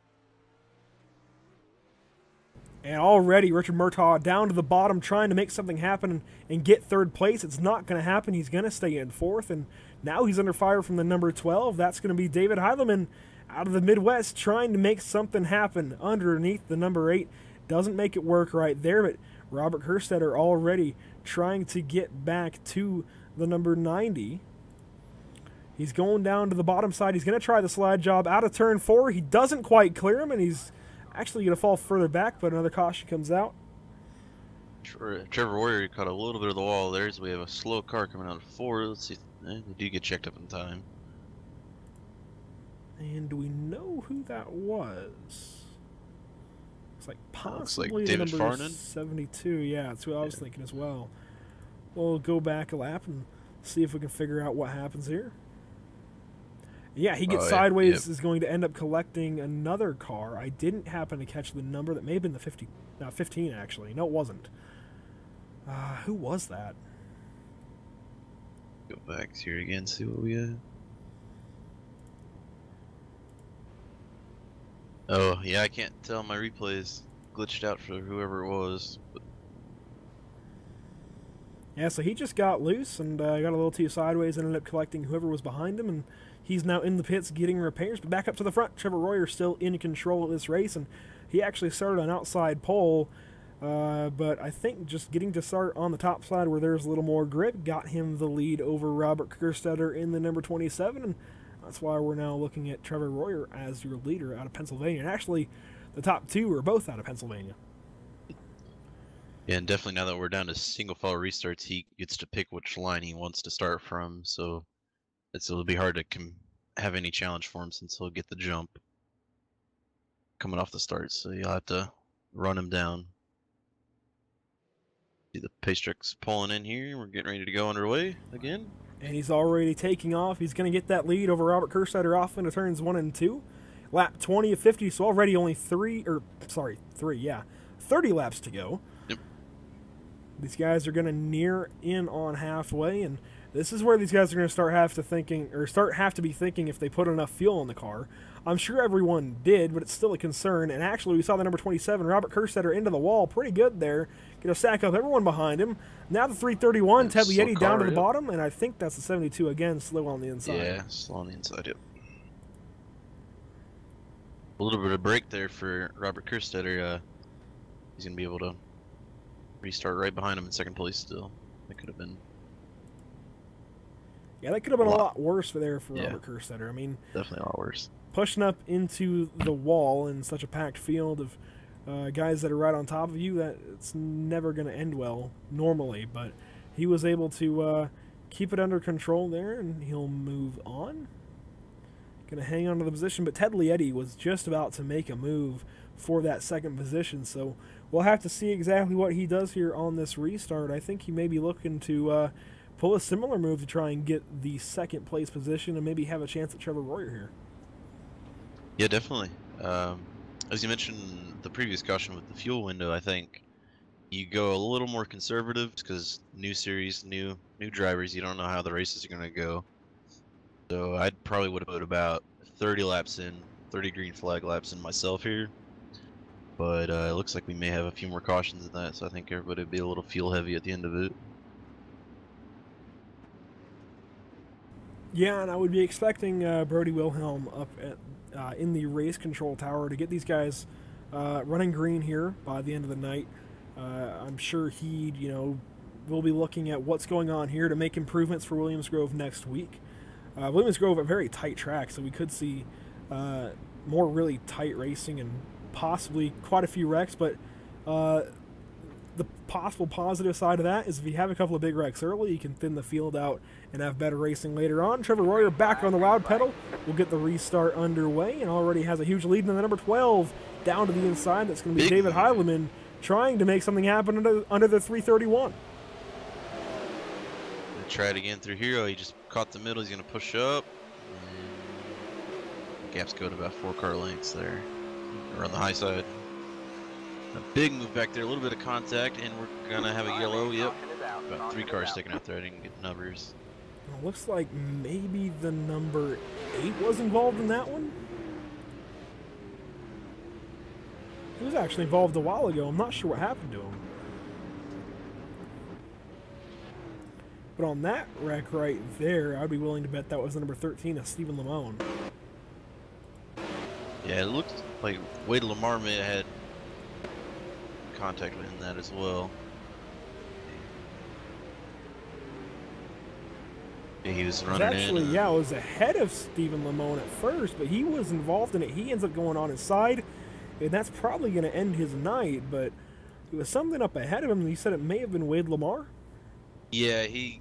And already Richard Murtaugh down to the bottom trying to make something happen and get 3rd place. It's not going to happen. He's going to stay in 4th, and now he's under fire from the number 12. That's going to be David Heileman out of the Midwest trying to make something happen underneath the number 8. Doesn't make it work right there, but Robert Kerstetter already trying to get back to the number 90. He's going down to the bottom side. He's going to try the slide job out of turn 4. He doesn't quite clear him, and he's actually going to fall further back, but another caution comes out. Trevor Royer caught a little bit of the wall there, so we have a slow car coming out of 4. Let's see. They do get checked up in time. And do we know who that was? Looks like possibly like David the number Farnan? 72. Yeah, that's who I was thinking as well. We'll go back a lap and see if we can figure out what happens here. Yeah, he gets sideways, is going to end up collecting another car. I didn't happen to catch the number. That may have been the 15, actually. No, it wasn't. Who was that? Go back here again, see what we got. Oh, yeah, I can't tell. My replay is glitched out for whoever it was. But... yeah, so he just got loose and got a little too sideways, ended up collecting whoever was behind him, and he's now in the pits getting repairs. But back up to the front, Trevor Royer still in control of this race, and he actually started on outside pole, but I think just getting to start on the top side where there's a little more grip got him the lead over Robert Kerstetter in the number 27, and that's why we're now looking at Trevor Royer as your leader out of Pennsylvania. And actually, the top 2 are both out of Pennsylvania. Yeah, and definitely now that we're down to single file restarts, he gets to pick which line he wants to start from, so it'll be hard to have any challenge for him since he'll get the jump coming off the start, so you'll have to run him down. See the pace truck's pulling in here. We're getting ready to go underway again. And he's already taking off. He's going to get that lead over Robert Kerstetter off into turns 1 and 2. Lap 20 of 50, so already only 30 laps to go. Yep. These guys are going to near in on halfway, and this is where these guys are going to start have to be thinking if they put enough fuel in the car. I'm sure everyone did, but it's still a concern. And actually, we saw the number 27, Robert Kerstetter, into the wall. Pretty good there. Going to stack up everyone behind him. Now the 331, Ted Lietti down to the bottom, and I think that's the 72 again, slow on the inside. Yeah, slow on the inside, yep. A little bit of break there for Robert Kerstetter. He's going to be able to restart right behind him in 2nd place still. That could have been... yeah, that could have been a lot worse for Robert Kerstetter. I mean, definitely a lot worse. Pushing up into the wall in such a packed field of guys that are right on top of you, that it's never going to end well normally. But he was able to keep it under control there, and he'll move on. Going to hang on to the position, but Ted Lietti was just about to make a move for that 2nd position, so we'll have to see exactly what he does here on this restart. I think he may be looking to pull a similar move to try and get the 2nd place position and maybe have a chance at Trevor Royer here. Yeah, definitely. As you mentioned the previous caution with the fuel window, I think you go a little more conservative because new series, new drivers, you don't know how the races are going to go. So I'd probably would have put about 30 laps in, 30 green flag laps in myself here. But it looks like we may have a few more cautions than that, so I think everybody would be a little fuel heavy at the end of it. Yeah, and I would be expecting Brody Wilhelm up at in the race control tower to get these guys running green here by the end of the night. I'm sure he, will be looking at what's going on here to make improvements for Williams Grove next week. Williams Grove, a very tight track, so we could see more really tight racing and possibly quite a few wrecks, but the possible positive side of that is if you have a couple of big wrecks early, you can thin the field out and have better racing later on. Trevor Royer back on the loud pedal. We'll get the restart underway and already has a huge lead in the number 12 down to the inside. That's going to be David Heileman trying to make something happen under the 331. Gonna try it again through Hero. He just caught the middle. He's going to push up. And gaps go to about 4 car lengths there. Or on the high side. A big move back there, a little bit of contact, and we're gonna have a yellow. Yep, about 3 cars sticking out there. I didn't get numbers. It looks like maybe the number 8 was involved in that one. He was actually involved a while ago. I'm not sure what happened to him. But on that wreck right there, I'd be willing to bet that was the number 13 of Stephen Lamone. Yeah, it looked like Wade Lamar may have had contact in that as well. Yeah, he was running actually, in. Yeah, it was ahead of Stephen Lamone at first, but he was involved in it. He ends up going on his side, and that's probably going to end his night, but it was something up ahead of him, and he said it may have been Wade Lamar. Yeah, he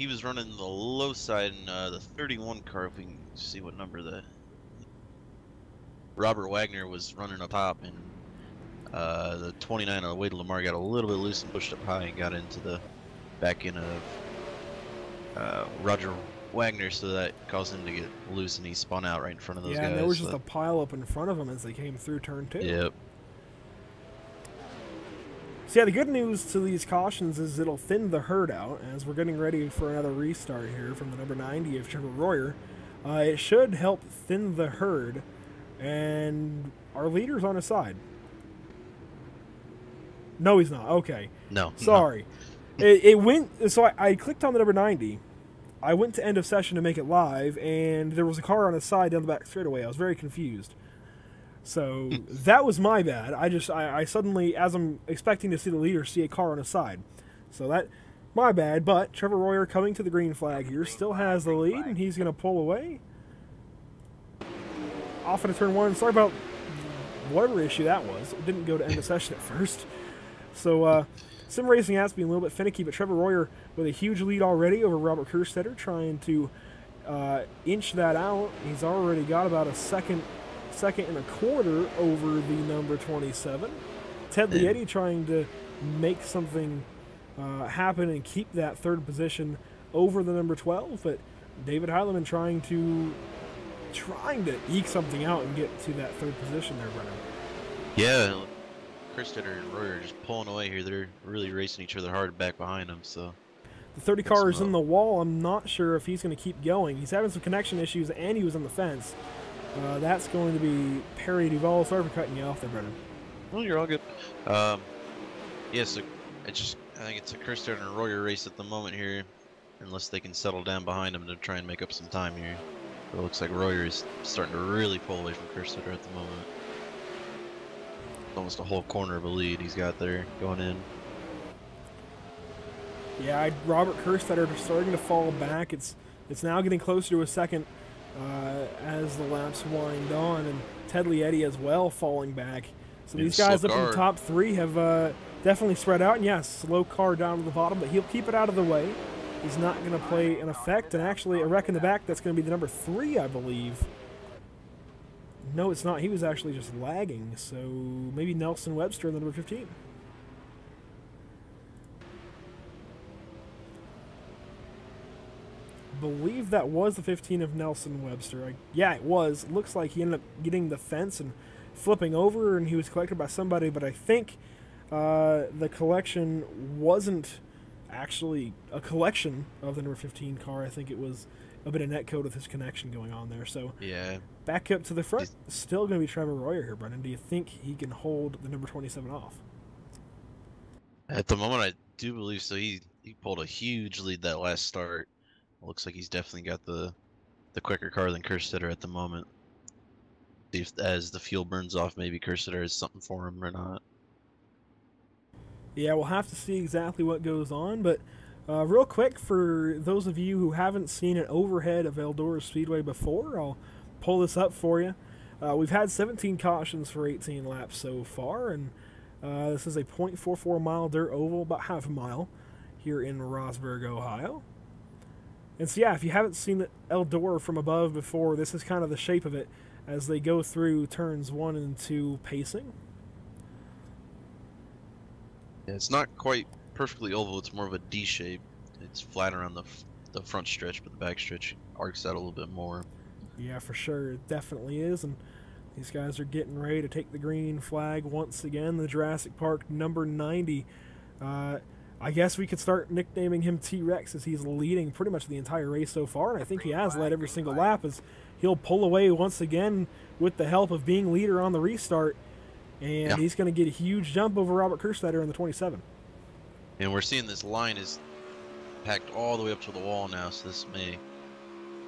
was running the low side in the 31 car, if we can see what number the Robert Wagner was running up top, and the 29 of Wade Lamar got a little bit loose and pushed up high and got into the back end of Roger Wagner, so that caused him to get loose and he spun out right in front of those guys. Yeah, and there was just a pile up in front of him as they came through turn 2. Yep. So yeah, the good news to these cautions is it'll thin the herd out as we're getting ready for another restart here from the number 90 of Trevor Royer. It should help thin the herd, and our leader's on his side. No, he's not. Okay. No. Sorry. No. It went... So I clicked on the number 90. I went to end of session to make it live, and there was a car on his side down the back straightaway. I was very confused. So that was my bad. I suddenly, as I'm expecting to see the leader, see a car on his side. So that... My bad, but Trevor Royer coming to the green flag here still has the lead, and he's going to pull away. Off into turn 1. Sorry about whatever issue that was. It didn't go to end of session at first. So, sim racing has to be a little bit finicky, but Trevor Royer with a huge lead already over Robert Kerstetter, trying to inch that out. He's already got about a second and a quarter over the number 27. Ted Lietti trying to make something happen and keep that third position over the number 12, but David Heileman trying to eke something out and get to that third position there, Brennan. Yeah. Kerstetter and Royer are just pulling away here. They're really racing each other hard back behind them. So the 30 car is in the wall. I'm not sure if he's going to keep going. He's having some connection issues, and he was on the fence. That's going to be Perry Duval. Sorry for cutting you off there, Brennan. Oh, you're all good. Yeah, so I think it's a Kerstetter and Royer race at the moment here, unless they can settle down behind him to try and make up some time here. It looks like Royer is starting to really pull away from Kerstetter at the moment. Almost a whole corner of a lead he's got there going in. Yeah, Robert Kerstetter starting to fall back. It's now getting closer to a second as the laps wind on, and Ted Lietti as well falling back. So these guys up in the top 3 have definitely spread out. And yes, slow car down to the bottom, but he'll keep it out of the way. He's not going to play an effect, and actually a wreck in the back, that's going to be the number 3, I believe. No, it's not. He was actually just lagging, so maybe Nelson Webster in the number 15. believe that was the 15 of Nelson Webster. Yeah, it was. Looks like he ended up getting the fence and flipping over, and he was collected by somebody, but I think the collection wasn't actually a collection of the number 15 car. I think it was a bit of netcode with his connection going on there. So Yeah. back up to the front, still going to be Trevor Royer here, Brendan. Do you think he can hold the number 27 off? At the moment, I do believe so. He pulled a huge lead that last start. Looks like he's definitely got the quicker car than Kerstetter at the moment. See if as the fuel burns off, maybe Kerstetter has something for him or not. Yeah, we'll have to see exactly what goes on, but real quick, for those of you who haven't seen an overhead of Eldora Speedway before, I'll pull this up for you. We've had 17 cautions for 18 laps so far, and this is a .44 mile dirt oval, about half a mile, here in Rosberg, Ohio. And so yeah, if you haven't seen the Eldora from above before, this is kind of the shape of it as they go through turns 1 and 2 pacing. Yeah, it's not quite perfectly oval. It's more of a D shape. It's flat around the front stretch, but the back stretch arcs out a little bit more. Yeah, for sure, it definitely is. And these guys are getting ready to take the green flag once again. The Jurassic Park number 90. I guess we could start nicknaming him T-Rex, as he's leading pretty much the entire race so far, and I think he has led every single lap, as he'll pull away once again with the help of being leader on the restart. And he's going to get a huge jump over Robert Kerstetter in the 27. And we're seeing this line is packed all the way up to the wall now, so this may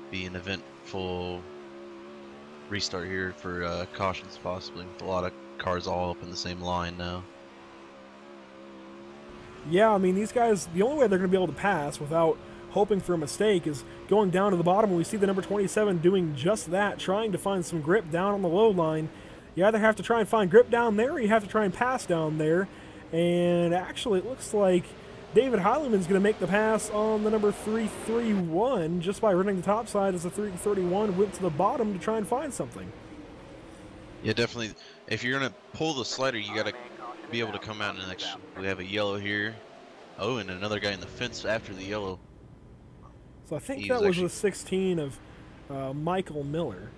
be an eventful restart here for cautions possibly, with a lot of cars all up in the same line now. Yeah, I mean, these guys, the only way they're going to be able to pass without hoping for a mistake is going down to the bottom, and we see the number 27 doing just that, trying to find some grip down on the low line. You either have to try and find grip down there, or you have to try and pass down there. And actually, it looks like David Heileman's going to make the pass on the number 331 just by running the top side, as the 331 went to the bottom to try and find something. Yeah, definitely. If you're going to pull the slider, you got to be able to come out in the next. We have a yellow here. Oh, and another guy in the fence after the yellow. So I think that was the 16 of Michael Miller.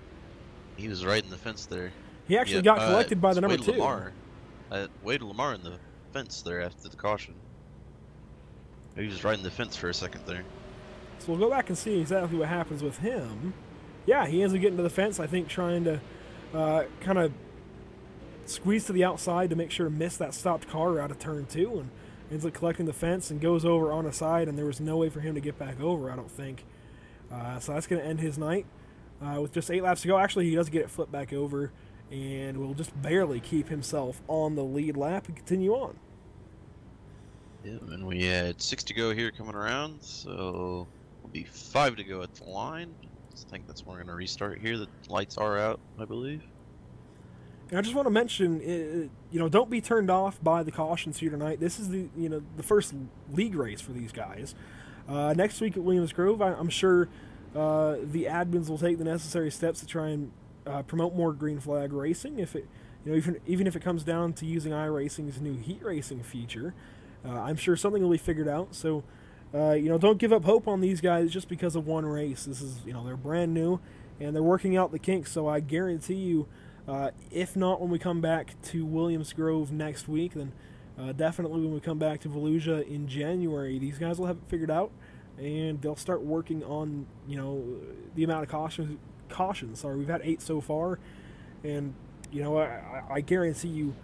He was right in the fence there. He actually got collected by the number 2. Lamar. Wade Lamar in the fence there after the caution. He was right in the fence for a second there. So we'll go back and see exactly what happens with him. Yeah, he ends up getting to the fence, I think, trying to kind of squeeze to the outside to make sure to miss that stopped car out of turn 2, and ends up collecting the fence and goes over on a side, and there was no way for him to get back over, I don't think. So that's going to end his night. With just 8 laps to go, actually he does get it flipped back over, and will just barely keep himself on the lead lap and continue on. Yeah, and we had 6 to go here coming around, so it'll be 5 to go at the line. I think that's when we're going to restart here. The lights are out, I believe. And I just want to mention, don't be turned off by the cautions here tonight. This is the first league race for these guys. Next week at Williams Grove, I'm sure the admins will take the necessary steps to try and promote more green flag racing. If it, even if it comes down to using iRacing's new heat racing feature, I'm sure something will be figured out. So, don't give up hope on these guys just because of one race. This is, they're brand new and they're working out the kinks. So I guarantee you, if not when we come back to Williams Grove next week, then definitely when we come back to Volusia in January, these guys will have it figured out, and they'll start working on the amount of cautions. Sorry, we've had 8 so far, and I guarantee you,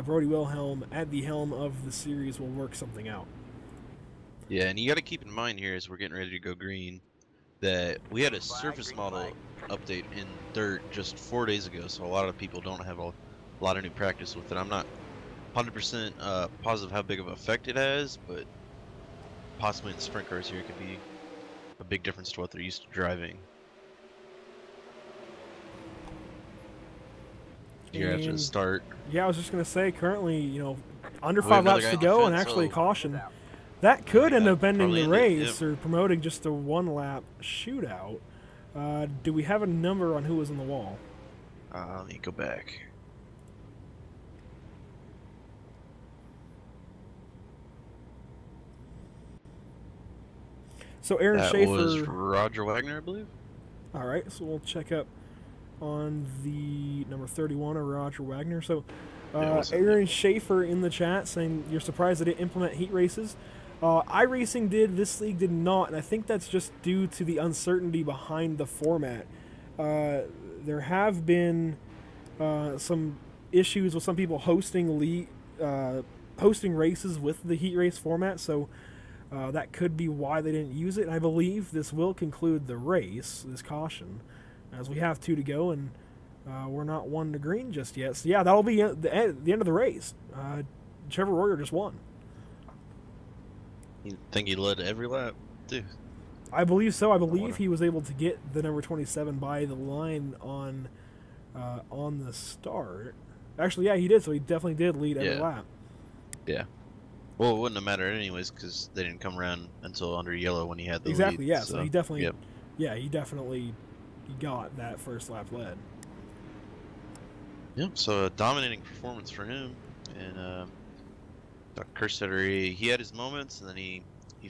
Brody Wilhelm at the helm of the series will work something out. Yeah, and you got to keep in mind here as we're getting ready to go green that we had a surface model update in dirt just 4 days ago, so a lot of people don't have a lot of new practice with it. I'm not 100% positive how big of an effect it has, but possibly in the sprint cars here it could be a big difference to what they're used to driving. You're gonna have to start. Yeah, I was just gonna say, currently, under 5 laps to go, and actually a caution. That could end up ending the race or promoting just a 1-lap shootout. Do we have a number on who was on the wall? Let me go back. So Aaron That Schaefer. was Roger Wagner, I believe. All right, so we'll check up on the number 31 of Roger Wagner. So Aaron Schaefer in the chat saying you're surprised they didn't implement heat races. iRacing did, this league did not, and I think that's just due to the uncertainty behind the format. There have been some issues with some people hosting hosting races with the heat race format, so that could be why they didn't use it. And I believe this will conclude the race, this caution, as we have 2 to go, and we're not 1 to green just yet. So yeah, that'll be the end of the race. Trevor Royer just won. You think he led every lap, too? I believe so. I believe he was able to get the number 27 by the line on the start. Actually, yeah, he did. So he definitely did lead every lap. Yeah. Well, it wouldn't have mattered anyways because they didn't come around until under yellow when he had the exactly. lead, Yeah. So he definitely. Yep. Yeah, he definitely got that first lap led. Yep. So a dominating performance for him, and Dr. Kerstetter, he had his moments, and then he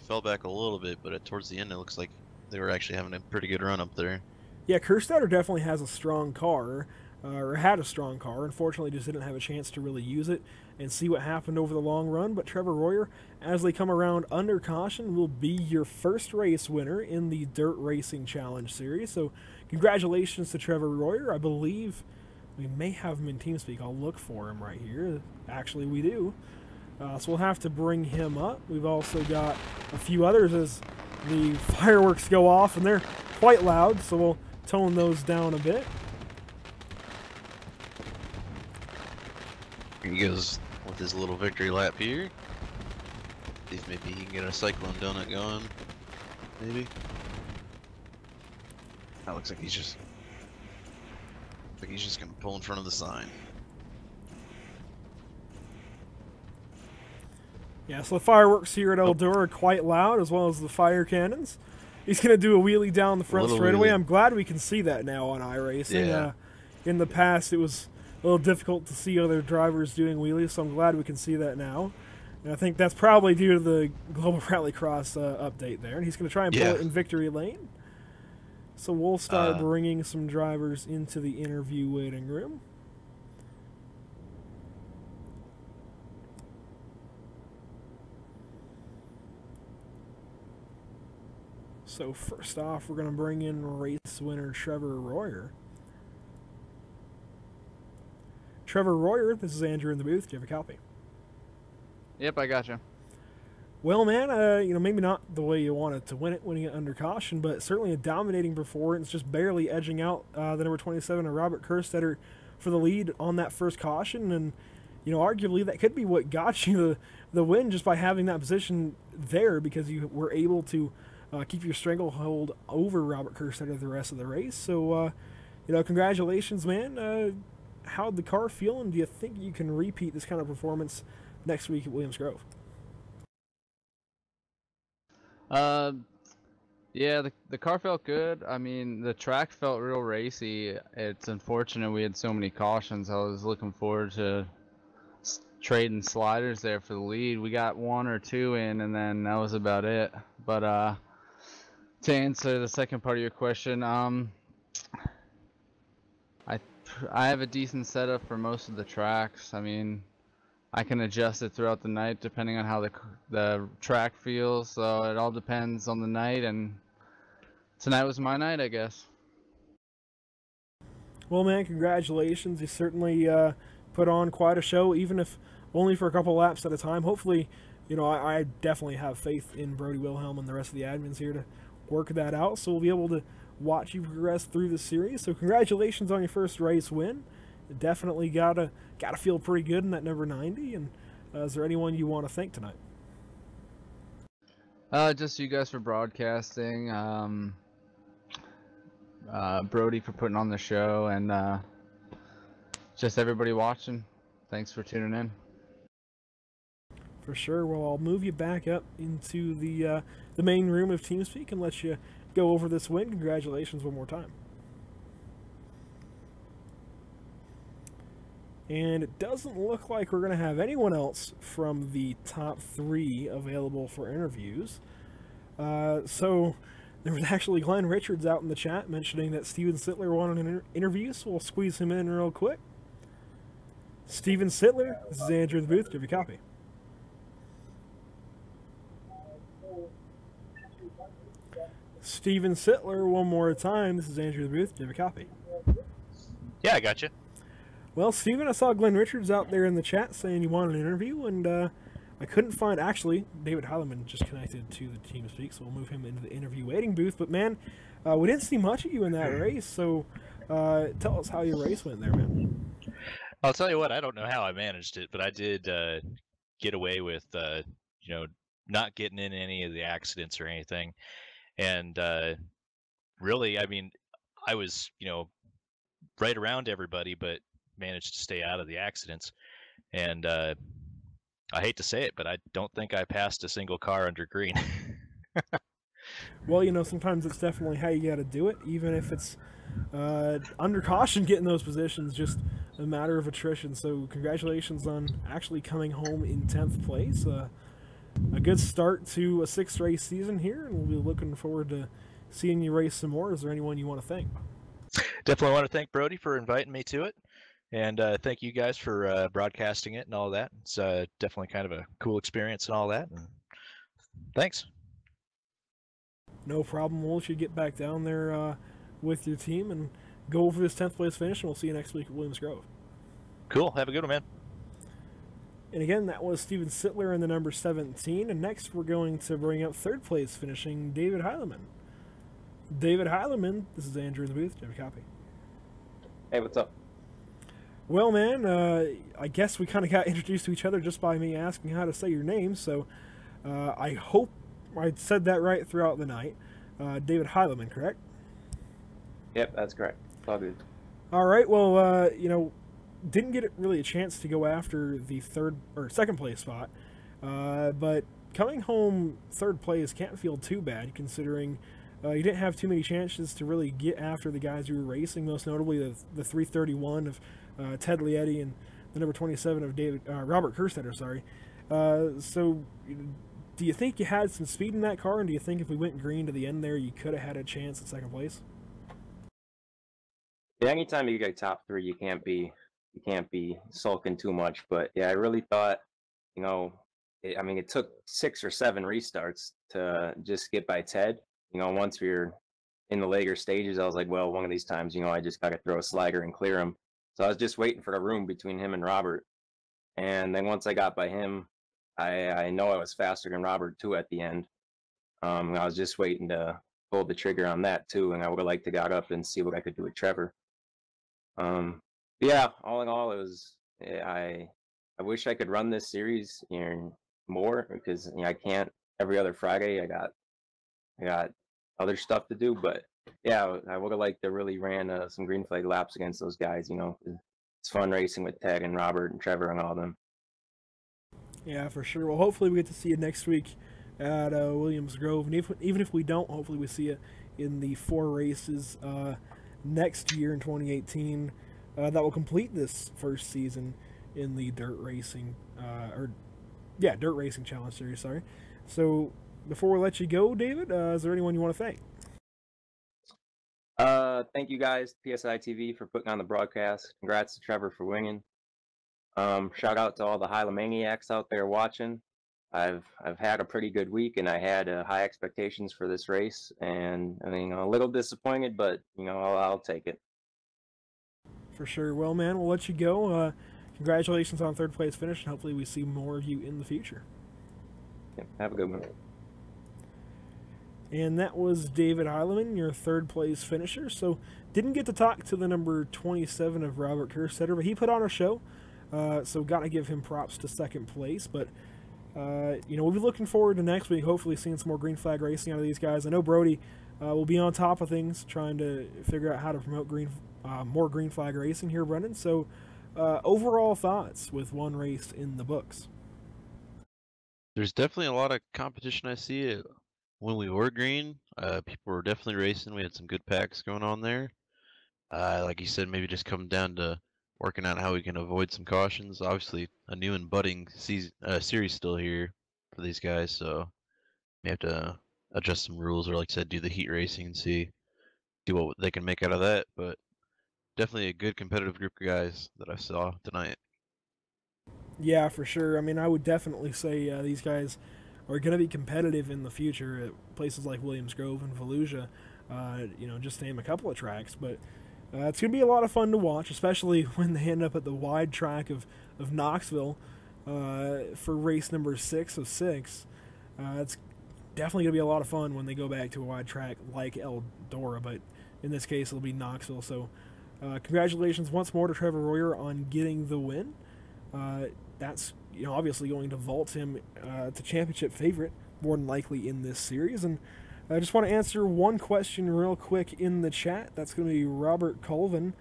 fell back a little bit, but towards the end, it looks like they were actually having a pretty good run up there. Yeah, Kerstetter definitely has a strong car, or had a strong car. Unfortunately, just didn't have a chance to really use it and see what happened over the long run. But Trevor Royer, as they come around under caution, will be your first race winner in the Dirt Racing Challenge Series. So congratulations to Trevor Royer. I believe we may have him in TeamSpeak. I'll look for him right here. Actually, we do. So we'll have to bring him up. We've also got a few others as the fireworks go off, and they're quite loud, so we'll tone those down a bit. Here he goes with his little victory lap here. See if maybe he can get a cyclone donut going. Maybe. That looks like he's just gonna pull in front of the sign. Yeah, so the fireworks here at Eldora are quite loud, as well as the fire cannons. He's going to do a wheelie down the front straightaway. I'm glad we can see that now on iRacing. Yeah. In the past, it was a little difficult to see other drivers doing wheelies, so I'm glad we can see that now. And I think that's probably due to the Global Rallycross update there. And he's going to try and pull it in victory lane. So we'll start bringing some drivers into the interview waiting room. So first off, we're going to bring in race winner Trevor Royer. Trevor Royer, this is Andrew in the booth. Do you have a copy? Yep, I gotcha. Well, man, maybe not the way you wanted to win it, winning it under caution, but certainly a dominating performance, just barely edging out the number 27 of Robert Kerstetter for the lead on that first caution. And, arguably that could be what got you the win just by having that position there, because you were able to keep your stranglehold over Robert Kerstetter the rest of the race. So, congratulations, man. How'd the car feel, and do you think you can repeat this kind of performance next week at Williams Grove? Yeah, the car felt good. I mean, the track felt real racy. It's unfortunate we had so many cautions. I was looking forward to trading sliders there for the lead. We got 1 or 2 in, and then that was about it. But to answer the second part of your question, I have a decent setup for most of the tracks. I mean, I can adjust it throughout the night depending on how the track feels. So it all depends on the night, and tonight was my night, I guess. Well, man, congratulations. You certainly put on quite a show, even if only for a couple laps at a time. Hopefully, I definitely have faith in Brody Wilhelm and the rest of the admins here to work that out, so we'll be able to watch you progress through the series. So congratulations on your first race win. You definitely gotta feel pretty good in that number 90. And is there anyone you want to thank tonight? Just you guys for broadcasting, Brody for putting on the show, and just everybody watching. Thanks for tuning in. For sure. Well, I'll move you back up into the main room of TeamSpeak and let you go over this win. Congratulations one more time. And it doesn't look like we're going to have anyone else from the top 3 available for interviews. So there was actually Glenn Richards out in the chat mentioning that Steven Sittler wanted an interview, so we'll squeeze him in real quick. Steven Sittler, this is Andrew in the booth. Do you have a copy? Steven Sittler, one more time. This is Andrew in the booth. Do you have a copy? Yeah, I got you. Well, Steven, I saw Glenn Richards out there in the chat saying he wanted an interview, and I couldn't find... Actually, David Heileman just connected to the TeamSpeak, so we'll move him into the interview waiting booth. But, man, we didn't see much of you in that race, so tell us how your race went there, man. I'll tell you what, I don't know how I managed it, but I did get away with, you know, not getting in any of the accidents or anything. And really, I mean, I was, you know, right around everybody, but managed to stay out of the accidents. And I hate to say it, but I don't think I passed a single car under green. Well, you know, sometimes it's definitely how you got to do it, even if it's under caution getting those positions, just a matter of attrition. So congratulations on actually coming home in 10th place. A good start to a 6th race season here, and we'll be looking forward to seeing you race some more. Is there anyone you want to thank? Definitely want to thank Brody for inviting me to it. And thank you guys for broadcasting it and all that. It's definitely kind of a cool experience and all that. And thanks. No problem. We'll let you get back down there with your team and go over this 10th place finish, and we'll see you next week at Williams Grove. Cool. Have a good one, man. And again, that was Steven Sittler in the number 17. And next we're going to bring up 3rd place finishing David Heileman. David Heileman, this is Andrew in the booth. Do you have a copy? Hey, what's up? Well, man, I guess we kind of got introduced to each other just by me asking how to say your name, so I hope I said that right throughout the night. David Heileman, correct? Yep, that's correct. It's all good. All right, well, you know, didn't get really a chance to go after the 2nd place spot, but coming home 3rd place can't feel too bad considering you didn't have too many chances to really get after the guys you were racing, most notably the 331 of Ted Lietti and the number 27 of Robert Kerstetter, sorry. So do you think you had some speed in that car, and do you think if we went green to the end there, you could have had a chance at 2nd place? Yeah, anytime you get top 3, you can't be sulking too much. But yeah, I really thought, you know, it took 6 or 7 restarts to just get by Ted. You know, once we were in the later stages, I was like, well, one of these times, you know, I just got to throw a slider and clear him. So I was just waiting for the room between him and Robert. And then once I got by him, I know I was faster than Robert too at the end. I was just waiting to pull the trigger on that too, and I would have liked to got up and see what I could do with Trevor. Yeah, all in all, it was. I wish I could run this series, you know, more, because you know, I can't every other Friday. I got other stuff to do, but yeah, I would have liked to really ran some green flag laps against those guys. You know, it's fun racing with Ted and Robert and Trevor and all of them. Yeah, for sure. Well, hopefully we get to see you next week at Williams Grove, and even if we don't, hopefully we see you in the 4 races next year in 2018 that will complete this first season in the dirt racing dirt racing challenge series. Sorry. So before we let you go, David, is there anyone you want to thank? Thank you guys, PSI TV, for putting on the broadcast. Congrats to Trevor for winning. Shout out to all the Heilemaniacs out there watching. I've had a pretty good week, and I had high expectations for this race, and I mean, a little disappointed, but you know, I'll take it. For sure. Well, man, we'll let you go. Congratulations on 3rd place finish, and hopefully we see more of you in the future. Yeah, have a good one. And that was David Heileman, your 3rd place finisher. So didn't get to talk to the number 27 of Robert Kerstetter, but he put on a show. So got to give him props to 2nd place. But, you know, we'll be looking forward to next week, hopefully seeing some more green flag racing out of these guys. I know Brody will be on top of things, trying to figure out how to promote more green flag racing here, Brendan. So overall thoughts with 1 race in the books? There's definitely a lot of competition I see. When we were green, people were definitely racing. We had some good packs going on there. Like you said, maybe just come down to working out how we can avoid some cautions. Obviously, a new and budding series still here for these guys, so we have to adjust some rules, or like I said, do the heat racing and see what they can make out of that. But definitely a good competitive group of guys that I saw tonight. Yeah, for sure. I mean, I would definitely say these guys are going to be competitive in the future at places like Williams Grove and Volusia, just to name a couple of tracks. But it's going to be a lot of fun to watch, especially when they end up at the wide track of Knoxville for race number 6 of 6. It's definitely going to be a lot of fun when they go back to a wide track like Eldora, but in this case it'll be Knoxville. So congratulations once more to Trevor Royer on getting the win. That's obviously going to vault him to championship favorite more than likely in this series. And I just want to answer one question real quick in the chat. That's going to be Robert Colvin.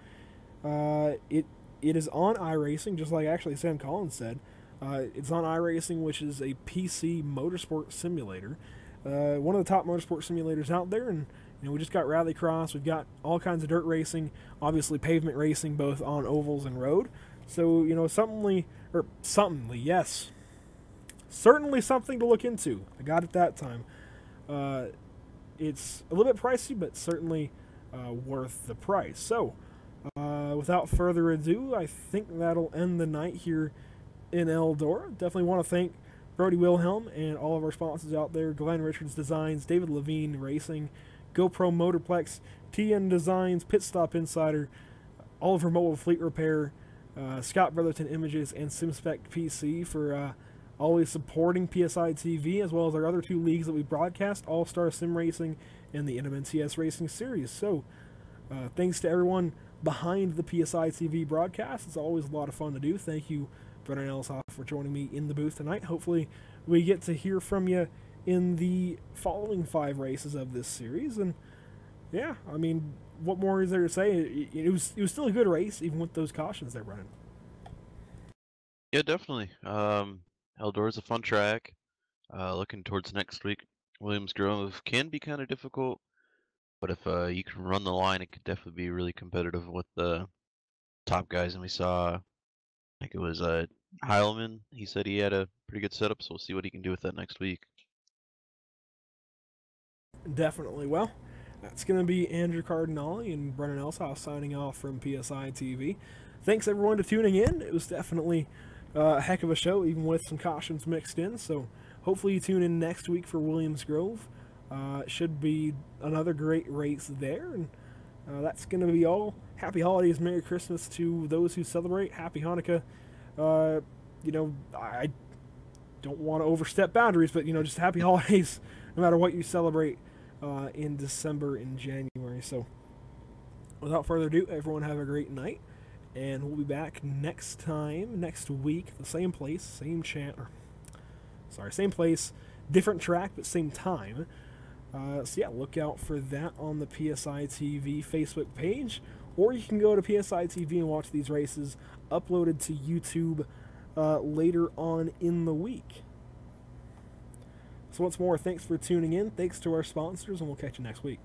It is on iRacing, just like actually Sam Collins said. It's on iRacing, which is a PC motorsport simulator. One of the top motorsport simulators out there, and we just got Rallycross. We've got all kinds of dirt racing, obviously pavement racing, both on ovals and road. So yes, certainly something to look into. I got it that time. It's a little bit pricey, but certainly worth the price. So, without further ado, I think that'll end the night here in Eldora. Definitely want to thank Brody Wilhelm and all of our sponsors out there: Glenn Richards Designs, David Levine Racing, GoPro Motorplex, TN Designs, Pit Stop Insider, Oliver Mobile Fleet Repair, Scott Brotherton Images, and SimSpec PC for always supporting PSI TV, as well as our other 2 leagues that we broadcast, All-Star Sim Racing and the NMNCS Racing Series. So, thanks to everyone behind the PSI TV broadcast. It's always a lot of fun to do. Thank you, Brennan Elshoff, for joining me in the booth tonight. Hopefully, we get to hear from you in the following 5 races of this series. And, yeah, I mean, what more is there to say? It was still a good race, even with those cautions there, Brennan. Yeah, definitely. Eldora's a fun track. Looking towards next week, Williams Grove can be kind of difficult, but if you can run the line, it could definitely be really competitive with the top guys. And we saw, I think it was Heilman. He said he had a pretty good setup, so we'll see what he can do with that next week. Definitely. Well, that's going to be Andrew Cardinale and Brennan Elshoff signing off from PSI TV. Thanks everyone to tuning in. It was definitely a heck of a show, even with some cautions mixed in. So hopefully you tune in next week for Williams Grove. It should be another great race there. And that's going to be all. Happy holidays, Merry Christmas to those who celebrate. Happy Hanukkah. I don't want to overstep boundaries, but just happy holidays no matter what you celebrate in December and January. So without further ado, everyone have a great night, and we'll be back next week, the same place, same place, different track, but same time. So yeah, look out for that on the PSI TV Facebook page, or you can go to PSI TV and watch these races uploaded to YouTube later on in the week. So once more, thanks for tuning in, thanks to our sponsors, and we'll catch you next week.